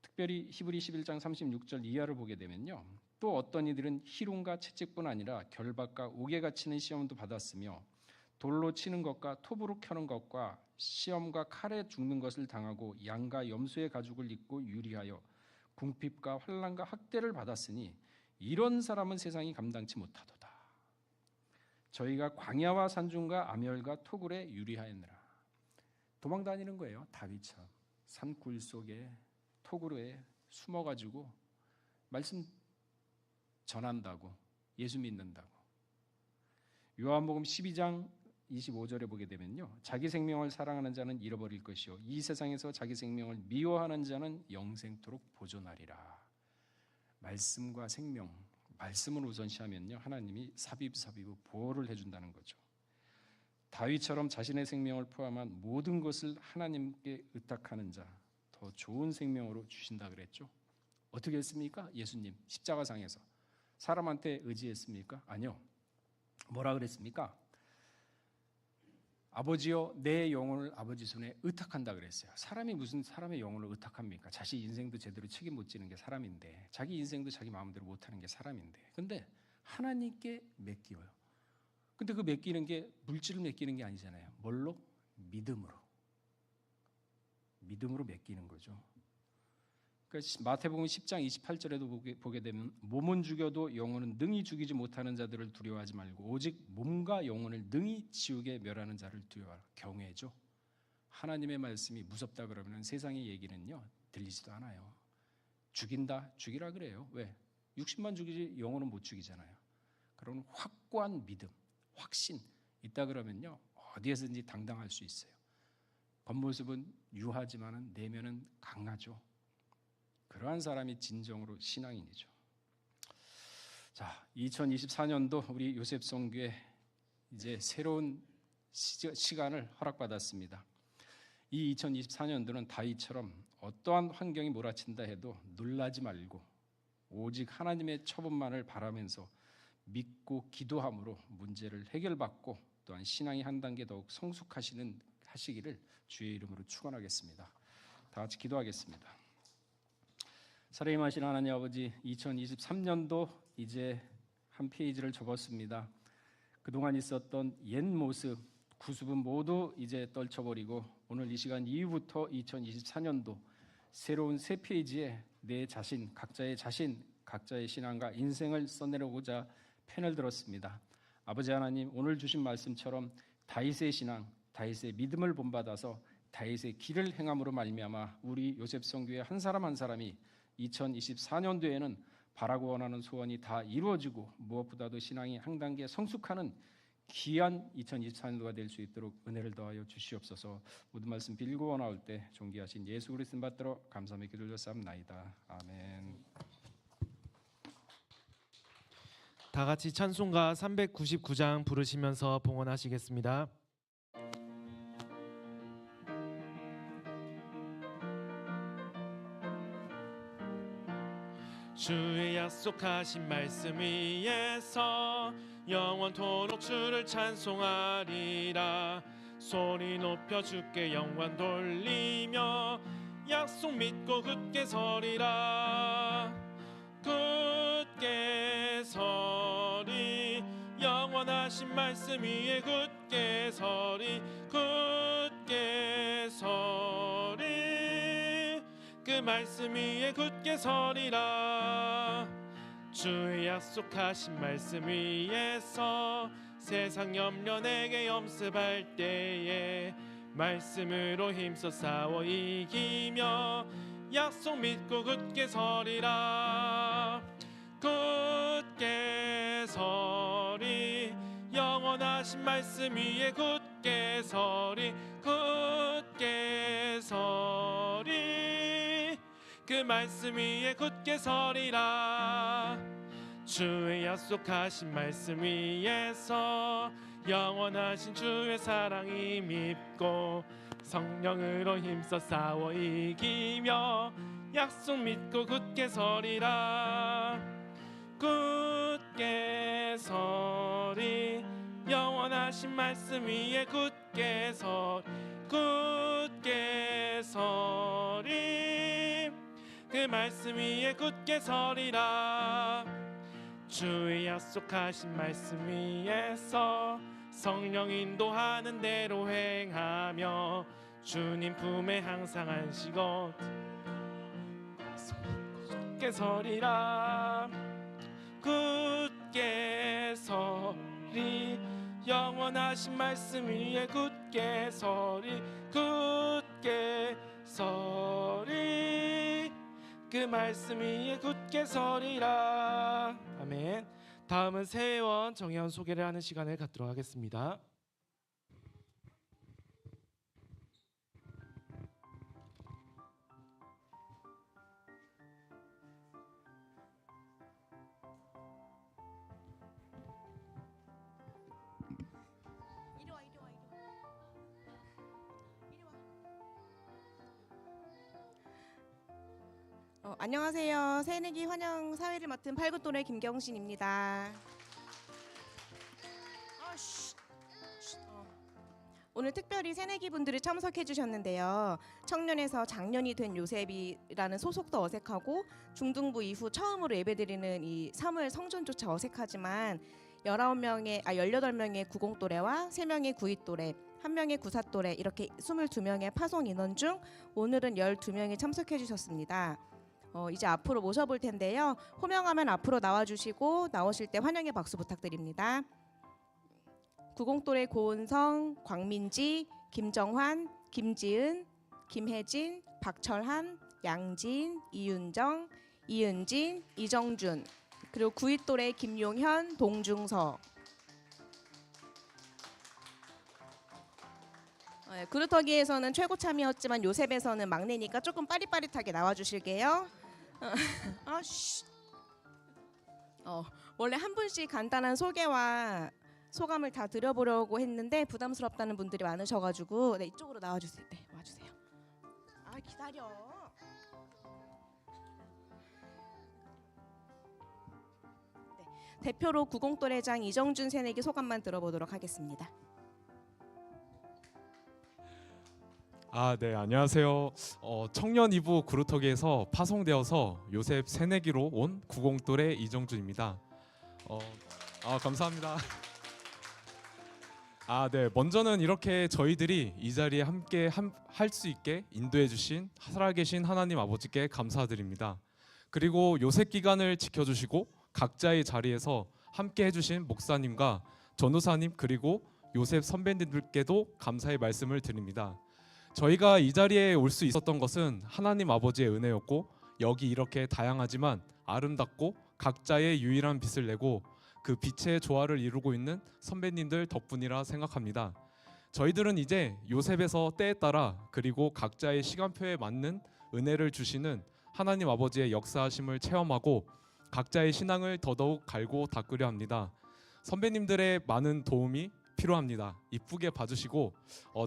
특별히 히브리 11장 36절 이하를 보게 되면요. 또 어떤 이들은 희롱과 채찍뿐 아니라 결박과 옥에 갇히는 시험도 받았으며 돌로 치는 것과 톱으로 켜는 것과 시험과 칼에 죽는 것을 당하고 양과 염소의 가죽을 입고 유리하여 궁핍과 환난과 학대를 받았으니 이런 사람은 세상이 감당치 못하도다. 저희가 광야와 산중과 암열과 토굴에 유리하였느라. 도망다니는 거예요. 다윗처럼 산굴 속에 토굴에 숨어가지고 말씀 전한다고, 예수 믿는다고. 요한복음 12장 25절에 보게 되면요. 자기 생명을 사랑하는 자는 잃어버릴 것이요 이 세상에서 자기 생명을 미워하는 자는 영생토록 보존하리라. 말씀과 생명, 말씀을 우선시하면요. 하나님이 사비브 보호를 해준다는 거죠. 다윗처럼 자신의 생명을 포함한 모든 것을 하나님께 의탁하는 자, 더 좋은 생명으로 주신다 그랬죠. 어떻게 했습니까? 예수님 십자가상에서 사람한테 의지했습니까? 아니요. 뭐라 그랬습니까? 아버지여 내 영혼을 아버지 손에 의탁한다 그랬어요. 사람이 무슨 사람의 영혼을 의탁합니까? 자기 인생도 제대로 책임 못 지는 게 사람인데, 자기 인생도 자기 마음대로 못하는 게 사람인데, 근데 하나님께 맡겨요. 근데 그 맡기는 게 물질을 맡기는 게 아니잖아요. 뭘로? 믿음으로. 믿음으로 맡기는 거죠. 그러니까 마태복음 10장 28절에도 보게 되면 몸은 죽여도 영혼은 능히 죽이지 못하는 자들을 두려워하지 말고 오직 몸과 영혼을 능히 지옥에 멸하는 자를 두려워하라. 경외죠. 하나님의 말씀이 무섭다 그러면 세상의 얘기는요 들리지도 않아요. 죽인다, 죽이라 그래요. 왜? 육신만 죽이지 영혼은 못 죽이잖아요. 그런 확고한 믿음, 확신 있다 그러면요 어디에서든지 당당할 수 있어요. 겉모습은 유하지만은 내면은 강하죠. 그러한 사람이 진정으로 신앙인이죠. 자, 2024년도 우리 요셉 성교회 이제 새로운 시간을 허락받았습니다. 이 2024년도는 다윗처럼 어떠한 환경이 몰아친다 해도 놀라지 말고 오직 하나님의 처분만을 바라면서 믿고 기도함으로 문제를 해결받고 또한 신앙이 한 단계 더욱 성숙하시기를 주의 이름으로 축원하겠습니다. 다 같이 기도하겠습니다. 사랑하신 하나님 아버지, 2023년도 이제 한 페이지를 접었습니다. 그동안 있었던 옛 모습, 구습은 모두 이제 떨쳐버리고 오늘 이 시간 이후부터 2024년도 새로운 새 페이지에 내 자신, 각자의 신앙과 인생을 써내려고자 펜을 들었습니다. 아버지 하나님, 오늘 주신 말씀처럼 다윗의 신앙, 다윗의 믿음을 본받아서 다윗의 길을 행함으로 말미암아 우리 요셉성교회 한 사람 한 사람이 2024년도에는 바라고 원하는 소원이 다 이루어지고 무엇보다도 신앙이 한 단계 성숙하는 귀한 2024년도가 될 수 있도록 은혜를 더하여 주시옵소서. 모든 말씀 빌고 나올 때 존귀하신 예수 그리스도 받들어 감사하며 기도드렸사옵나이다. 아멘. 다 같이 찬송가 399장 부르시면서 봉헌하시겠습니다. 주의 약속하신 말씀 위에서 영원토록 주를 찬송하리라. 소리 높여 주께 영광 돌리며 약속 믿고 굳게 서리라. 굳게 서리, 영원하신 말씀 위에 굳게 서리. 굳게 서리, 그 말씀 위에 굳게 서리라. 주의 약속하신 말씀 위에서 세상 염려 내게 염습할 때에 말씀으로 힘써 싸워 이기며 약속 믿고 굳게 서리라. 굳게 서리, 영원하신 말씀 위에 굳게 서리. 굳게 서리, 그 말씀 위에 굳게 서리라. 주의 약속하신 말씀 위에서 영원하신 주의 사랑이 밉고 성령으로 힘써 싸워 이기며 약속 믿고 굳게 서리라. 굳게 서리, 영원하신 말씀 위에 굳게 서리. 굳게 서리, 그 말씀 위에 굳게 서리라. 주의 약속하신 말씀 위에서 성령 인도하는 대로 행하며 주님 품에 항상 안식어 굳게 서리라. 굳게 서리, 영원하신 말씀 위에 굳게 서리. 굳게 서리, 그 말씀 위에 굳게 서리라. 아멘. 다음은 새해원 정혜원 소개를 하는 시간을 갖도록 하겠습니다. 안녕하세요. 새내기 환영 사회를 맡은 8구 또래 김경신입니다. 오늘 특별히 새내기 분들이 참석해 주셨는데요. 청년에서 장년이 된 요셉이라는 소속도 어색하고 중등부 이후 처음으로 예배드리는 이 사무엘 성전조차 어색하지만 18명의 90 또래와 3명의 92 또래, 1명의 94 또래 이렇게 22명의 파송 인원 중 오늘은 12명이 참석해 주셨습니다. 이제 앞으로 모셔볼 텐데요. 호명하면 앞으로 나와주시고 나오실 때 환영의 박수 부탁드립니다. 90 또래 고은성, 광민지, 김정환, 김지은, 김혜진, 박철한, 양진, 이윤정, 이은진, 이정준, 그리고 92 또래 김용현, 동중서. 그루터기에서는 최고 참이었지만 요셉에서는 막내니까 조금 빠릿빠릿하게 나와주실게요. 원래 한 분씩 간단한 소개와 소감을 다 드려보려고 했는데 부담스럽다는 분들이 많으셔가지고 이쪽으로 나와주세요. 네, 와주세요. 기다려. 네, 대표로 구공또래장 이정준 새내기 소감만 들어보도록 하겠습니다. 네, 안녕하세요. 청년 2부 구루터기에서 파송되어서 요셉 새내기로 온 90또래 이정준입니다. 감사합니다. 네, 먼저는 이렇게 저희들이 이 자리에 함께 할 수 있게 인도해 주신 살아계신 하나님 아버지께 감사드립니다. 그리고 요셉 기간을 지켜주시고 각자의 자리에서 함께 해주신 목사님과 전도사님 그리고 요셉 선배님들께도 감사의 말씀을 드립니다. 저희가 이 자리에 올 수 있었던 것은 하나님 아버지의 은혜였고 여기 이렇게 다양하지만 아름답고 각자의 유일한 빛을 내고 그 빛의 조화를 이루고 있는 선배님들 덕분이라 생각합니다. 저희들은 이제 요셉에서 때에 따라 그리고 각자의 시간표에 맞는 은혜를 주시는 하나님 아버지의 역사하심을 체험하고 각자의 신앙을 더더욱 갈고 닦으려 합니다. 선배님들의 많은 도움이 필요합니다. 이쁘게 봐주시고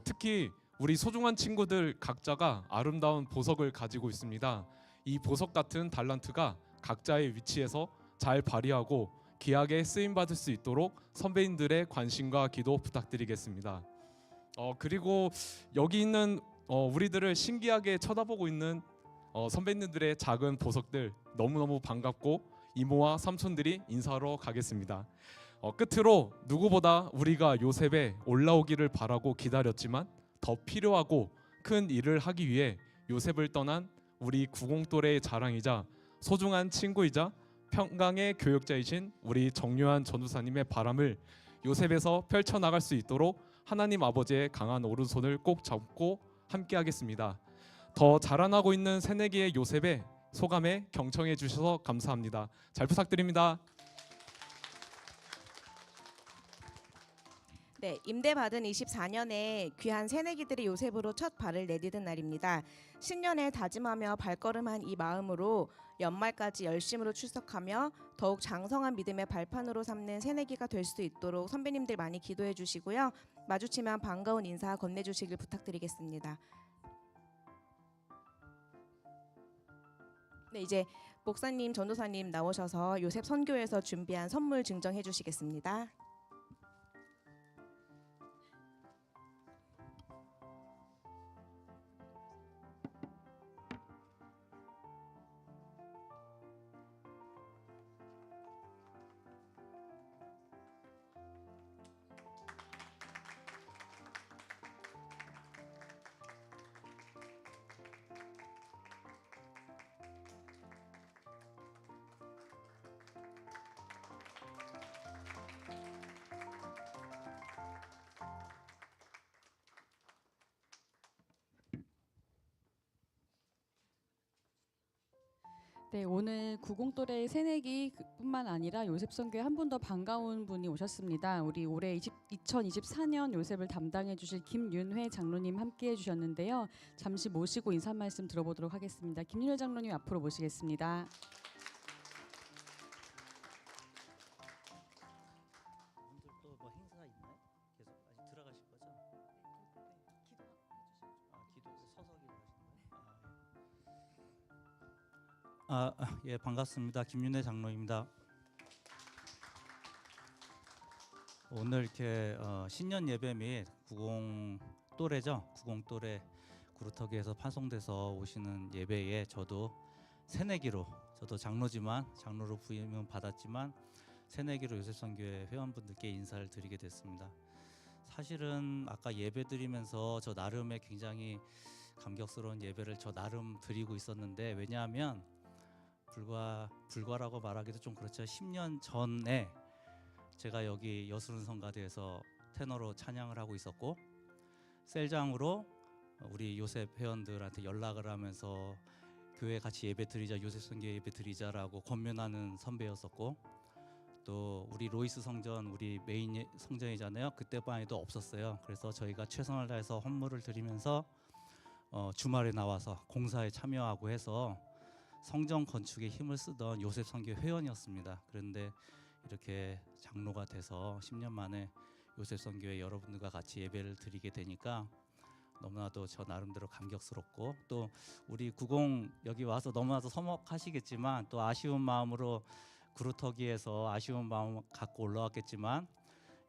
특히 우리 소중한 친구들 각자가 아름다운 보석을 가지고 있습니다. 이 보석 같은 달란트가 각자의 위치에서 잘 발휘하고 귀하게 쓰임 받을 수 있도록 선배님들의 관심과 기도 부탁드리겠습니다. 그리고 여기 있는 우리들을 신기하게 쳐다보고 있는 선배님들의 작은 보석들 너무너무 반갑고 이모와 삼촌들이 인사하러 가겠습니다. 끝으로 누구보다 우리가 요셉에 올라오기를 바라고 기다렸지만 더 필요하고 큰 일을 하기 위해 요셉을 떠난 우리 90또래의 자랑이자 소중한 친구이자 평강의 교육자이신 우리 정요한 전도사님의 바람을 요셉에서 펼쳐나갈 수 있도록 하나님 아버지의 강한 오른손을 꼭 잡고 함께 하겠습니다. 더 자라나고 있는 새내기의 요셉의 소감에 경청해 주셔서 감사합니다. 잘 부탁드립니다. 네, 임대받은 24년에 귀한 새내기들이 요셉으로 첫 발을 내디딘 날입니다. 신년에 다짐하며 발걸음한 이 마음으로 연말까지 열심으로 출석하며 더욱 장성한 믿음의 발판으로 삼는 새내기가 될 수 있도록 선배님들 많이 기도해 주시고요. 마주치면 반가운 인사 건네주시길 부탁드리겠습니다. 네, 이제 목사님, 전도사님 나오셔서 요셉 선교에서 준비한 선물 증정해 주시겠습니다. 네, 오늘 90또래 새내기뿐만 아니라 요셉 선교에 한 분 더 반가운 분이 오셨습니다. 우리 올해 2024년 요셉을 담당해 주실 김윤회 장로님 함께 해 주셨는데요. 잠시 모시고 인사 말씀 들어보도록 하겠습니다. 김윤회 장로님 앞으로 모시겠습니다. 분들 또 뭐 행사 있나요? 계속 아직 들어가실 거죠? 기도 서서 기도하시는 거예요? 예, 반갑습니다. 김윤혜 장로입니다. 오늘 이렇게 신년 예배 및 90 또래죠. 90 또래 구루터기에서 파송돼서 오시는 예배에 저도 새내기로, 저도 장로지만 장로로 부임은 받았지만 새내기로 요셉선교회 회원분들께 인사를 드리게 됐습니다. 사실은 아까 예배 드리면서 저 나름의 굉장히 감격스러운 예배를 저 나름 드리고 있었는데, 왜냐하면 불과라고 말하기도 좀 그렇죠. 10년 전에 제가 여기 여수른 성가대에서 테너로 찬양을 하고 있었고, 셀장으로 우리 요셉 회원들한테 연락을 하면서 교회 같이 예배 드리자, 요셉 선교 예배 드리자라고 권면하는 선배였었고, 또 우리 로이스 성전, 우리 메인 성전이잖아요. 그때만 해도 없었어요. 그래서 저희가 최선을 다해서 헌물을 드리면서 주말에 나와서 공사에 참여하고 해서 성전 건축에 힘을 쓰던 요셉 선교 회원이었습니다. 그런데 이렇게 장로가 돼서 10년 만에 요셉 선교회 여러분들과 같이 예배를 드리게 되니까 너무나도 저 나름대로 감격스럽고 또 우리 구공 여기 와서 너무나도 서먹하시겠지만 또 아쉬운 마음으로 구루터기에서 아쉬운 마음 갖고 올라왔겠지만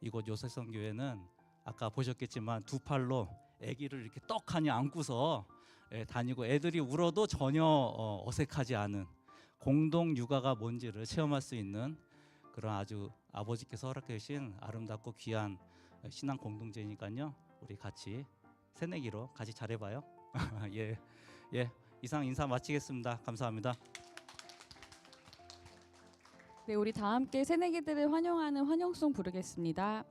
이곳 요셉성교회는 아까 보셨겠지만 두 팔로 아기를 이렇게 떡하니 안고서 다니고 애들이 울어도 전혀 어색하지 않은 공동 육아가 뭔지를 체험할 수 있는 그런 아주 아버지께서 허락해 주신 아름답고 귀한 신앙 공동체니까요. 우리 같이 새내기로 같이 잘해봐요. 예, 이상 인사 마치겠습니다. 감사합니다. 네, 우리 다 함께 새내기들을 환영하는 환영송 부르겠습니다.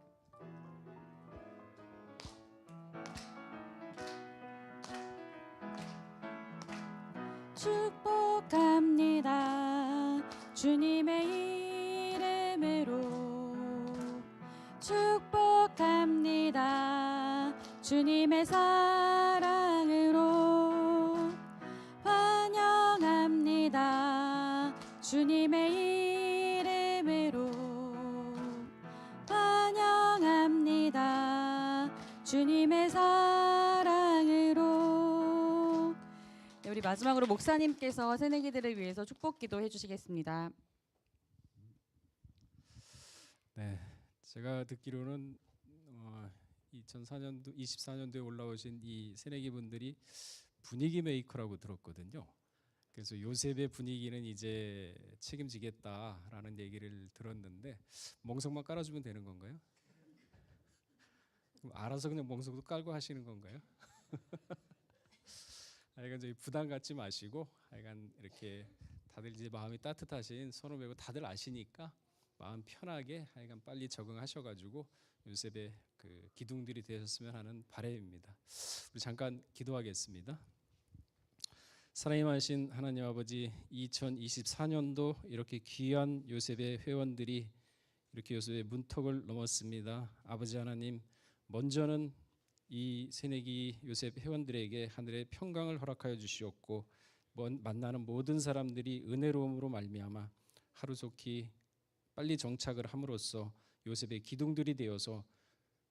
축복합니다. 주님의 이름으로 축복합니다. 주님의 사랑으로 환영합니다. 주님의 이름으로 환영합니다. 주님의 사랑으로. 네, 우리 마지막으로 목사님께서 새내기들을 위해서 축복기도 해주시겠습니다. 네, 제가 듣기로는 24년도에 올라오신 이 새내기 분들이 분위기 메이커라고 들었거든요. 그래서 요셉의 분위기는 이제 책임지겠다라는 얘기를 들었는데 멍석만 깔아주면 되는 건가요? 그럼 알아서 그냥 멍석도 깔고 하시는 건가요? 하여간 저희 부담 갖지 마시고 하여간 이렇게 다들 이제 마음이 따뜻하신 서로 배고 다들 아시니까 마음 편하게 하여간 빨리 적응하셔가지고 요셉의 그 기둥들이 되셨으면 하는 바람입니다. 우리 잠깐 기도하겠습니다. 사랑하신 하나님 아버지, 2024년도 이렇게 귀한 요셉의 회원들이 이렇게 요셉의 문턱을 넘었습니다. 아버지 하나님, 먼저는 이 새내기 요셉 회원들에게 하늘의 평강을 허락하여 주시옵고 만나는 모든 사람들이 은혜로움으로 말미암아 하루속히 빨리 정착을 함으로써 요셉의 기둥들이 되어서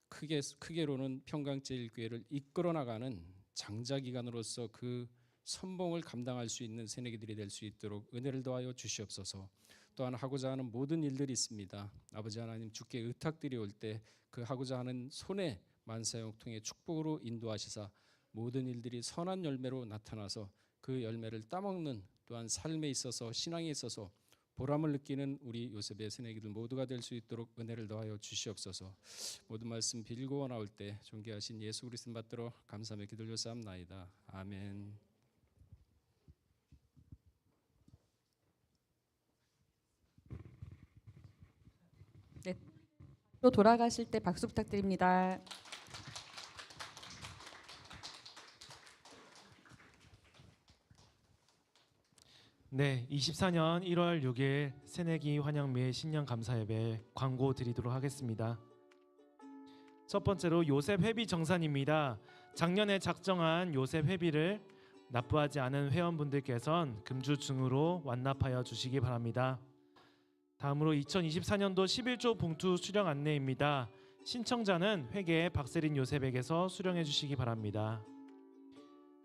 크게로는 평강제일교회를 이끌어 나가는 장자기관으로서 그 선봉을 감당할 수 있는 새내기들이 될 수 있도록 은혜를 더하여 주시옵소서. 또한 하고자 하는 모든 일들이 있습니다. 아버지 하나님, 주께 의탁드리올 때 그 하고자 하는 손에 만사역 통해 축복으로 인도하시사 모든 일들이 선한 열매로 나타나서 그 열매를 따먹는 또한 삶에 있어서 신앙에 있어서 보람을 느끼는 우리 요셉의 새내기들 모두가 될 수 있도록 은혜를 더하여 주시옵소서. 모든 말씀 빌고 나올 때 존귀하신 예수 그리스도 받들어 감사하며 기도드렸사옵나이다. 아멘. 네, 또 돌아가실 때 박수 부탁드립니다. 네, 24년 1월 6일 새내기 환영 및 신년 감사 예배 광고 드리도록 하겠습니다. 첫 번째로 요셉 회비 정산입니다. 작년에 작정한 요셉 회비를 납부하지 않은 회원분들께선 금주 중으로 완납하여 주시기 바랍니다. 다음으로 2024년도 11조 봉투 수령 안내입니다. 신청자는 회계 박세린 요셉에게서 수령해 주시기 바랍니다.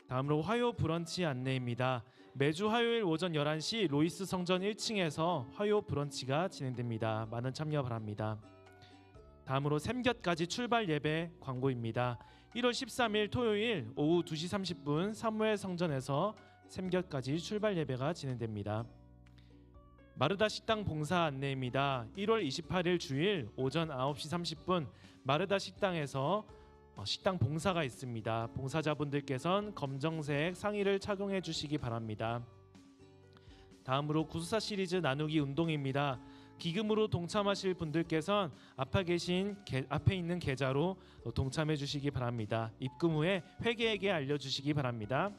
다음으로 화요 브런치 안내입니다. 매주 화요일 오전 11시 로이스 성전 1층에서 화요 브런치가 진행됩니다. 많은 참여 바랍니다. 다음으로 샘곁까지 출발 예배 광고입니다. 1월 13일 토요일 오후 2시 30분 사무엘 성전에서 샘곁까지 출발 예배가 진행됩니다. 마르다 식당 봉사 안내입니다. 1월 28일 주일 오전 9시 30분 마르다 식당에서 식당 봉사가 있습니다. 봉사자분들께서는 검정색 상의를 착용해 주시기 바랍니다. 다음으로 구수사 시리즈 나누기 운동입니다. 기금으로 동참하실 분들께서는 앞에 있는 계좌로 동참해 주시기 바랍니다. 입금 후에 회계에게 알려주시기 바랍니다.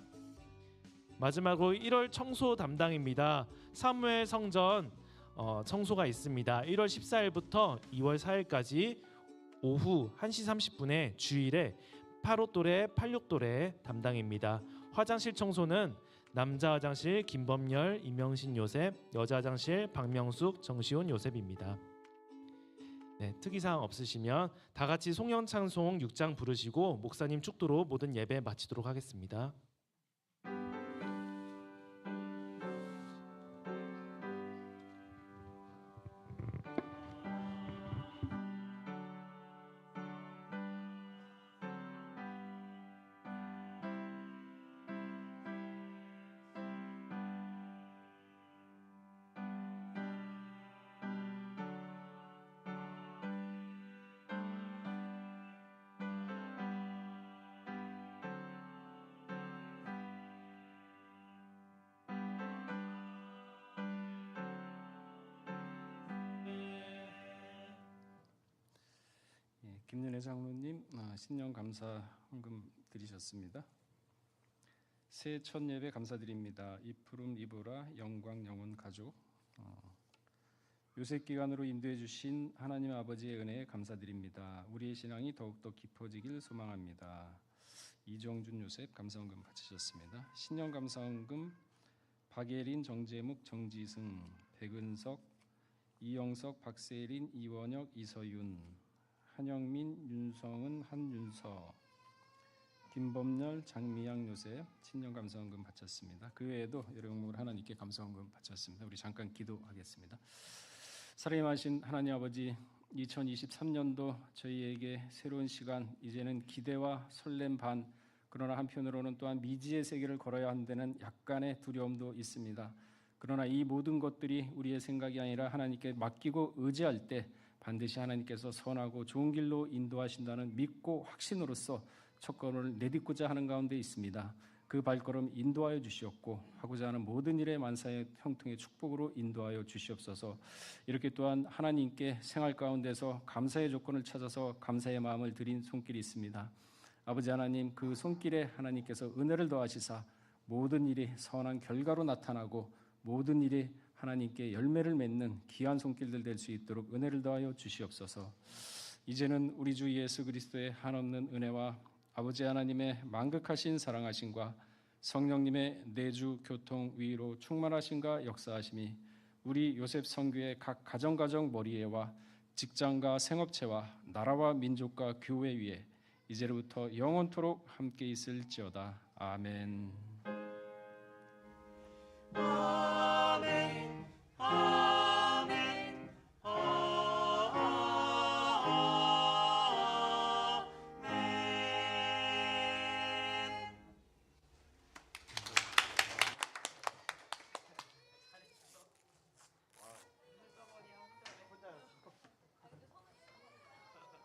마지막으로 1월 청소 담당입니다. 사무엘 성전 청소가 있습니다. 1월 14일부터 2월 4일까지 오후 1시 30분에 주일에 85또래 86또래 담당입니다. 화장실 청소는 남자 화장실 김범열, 이명신 요셉, 여자 화장실 박명숙, 정시훈 요셉입니다. 네, 특이사항 없으시면 다 같이 송영창송 6장 부르시고 목사님 축도로 모든 예배 마치도록 하겠습니다. 예, 김윤혜 장로님 신년 감사 헌금 드리셨습니다. 새해 첫 예배 감사드립니다. 이푸름 이보라 영광 영혼 가족 요셉 기간으로 인도해 주신 하나님 아버지의 은혜에 감사드립니다. 우리의 신앙이 더욱더 깊어지길 소망합니다. 이정준 요셉 감사헌금 바치셨습니다. 신년 감사헌금 박예린 정재묵 정지승 백은석 이영석 박세린 이원혁 이서윤 한영민 윤성은 한윤서 김범열 장미양 요셉 신년 감사헌금 바쳤습니다. 그 외에도 여러 명목을 하나님께 감사헌금 바쳤습니다. 우리 잠깐 기도하겠습니다. 사랑하신 하나님 아버지, 2023년도 저희에게 새로운 시간, 이제는 기대와 설렘 반, 그러나 한편으로는 또한 미지의 세계를 걸어야 한다는 약간의 두려움도 있습니다. 그러나 이 모든 것들이 우리의 생각이 아니라 하나님께 맡기고 의지할 때 반드시 하나님께서 선하고 좋은 길로 인도하신다는 믿고 확신으로서 첫걸음을 내딛고자 하는 가운데 있습니다. 그 발걸음 인도하여 주시옵고 하고자 하는 모든 일에 만사의 형통의 축복으로 인도하여 주시옵소서. 이렇게 또한 하나님께 생활 가운데서 감사의 조건을 찾아서 감사의 마음을 드린 손길이 있습니다. 아버지 하나님, 그 손길에 하나님께서 은혜를 더하시사 모든 일이 선한 결과로 나타나고 모든 일이 하나님께 열매를 맺는 귀한 손길들 될 수 있도록 은혜를 더하여 주시옵소서. 이제는 우리 주 예수 그리스도의 한없는 은혜와 아버지 하나님의 만극하신 사랑하심과 성령님의 내주 교통 위로 충만하심과 역사하심이 우리 요셉 선교의 각 가정 머리에와 직장과 생업체와 나라와 민족과 교회 위에 이제로부터 영원토록 함께 있을지어다. 아멘. 아멘. 아멘.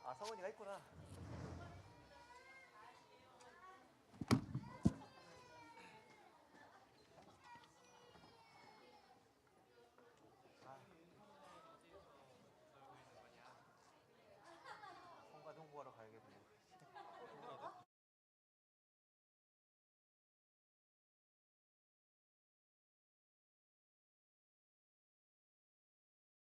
아, 성훈이가 있구나.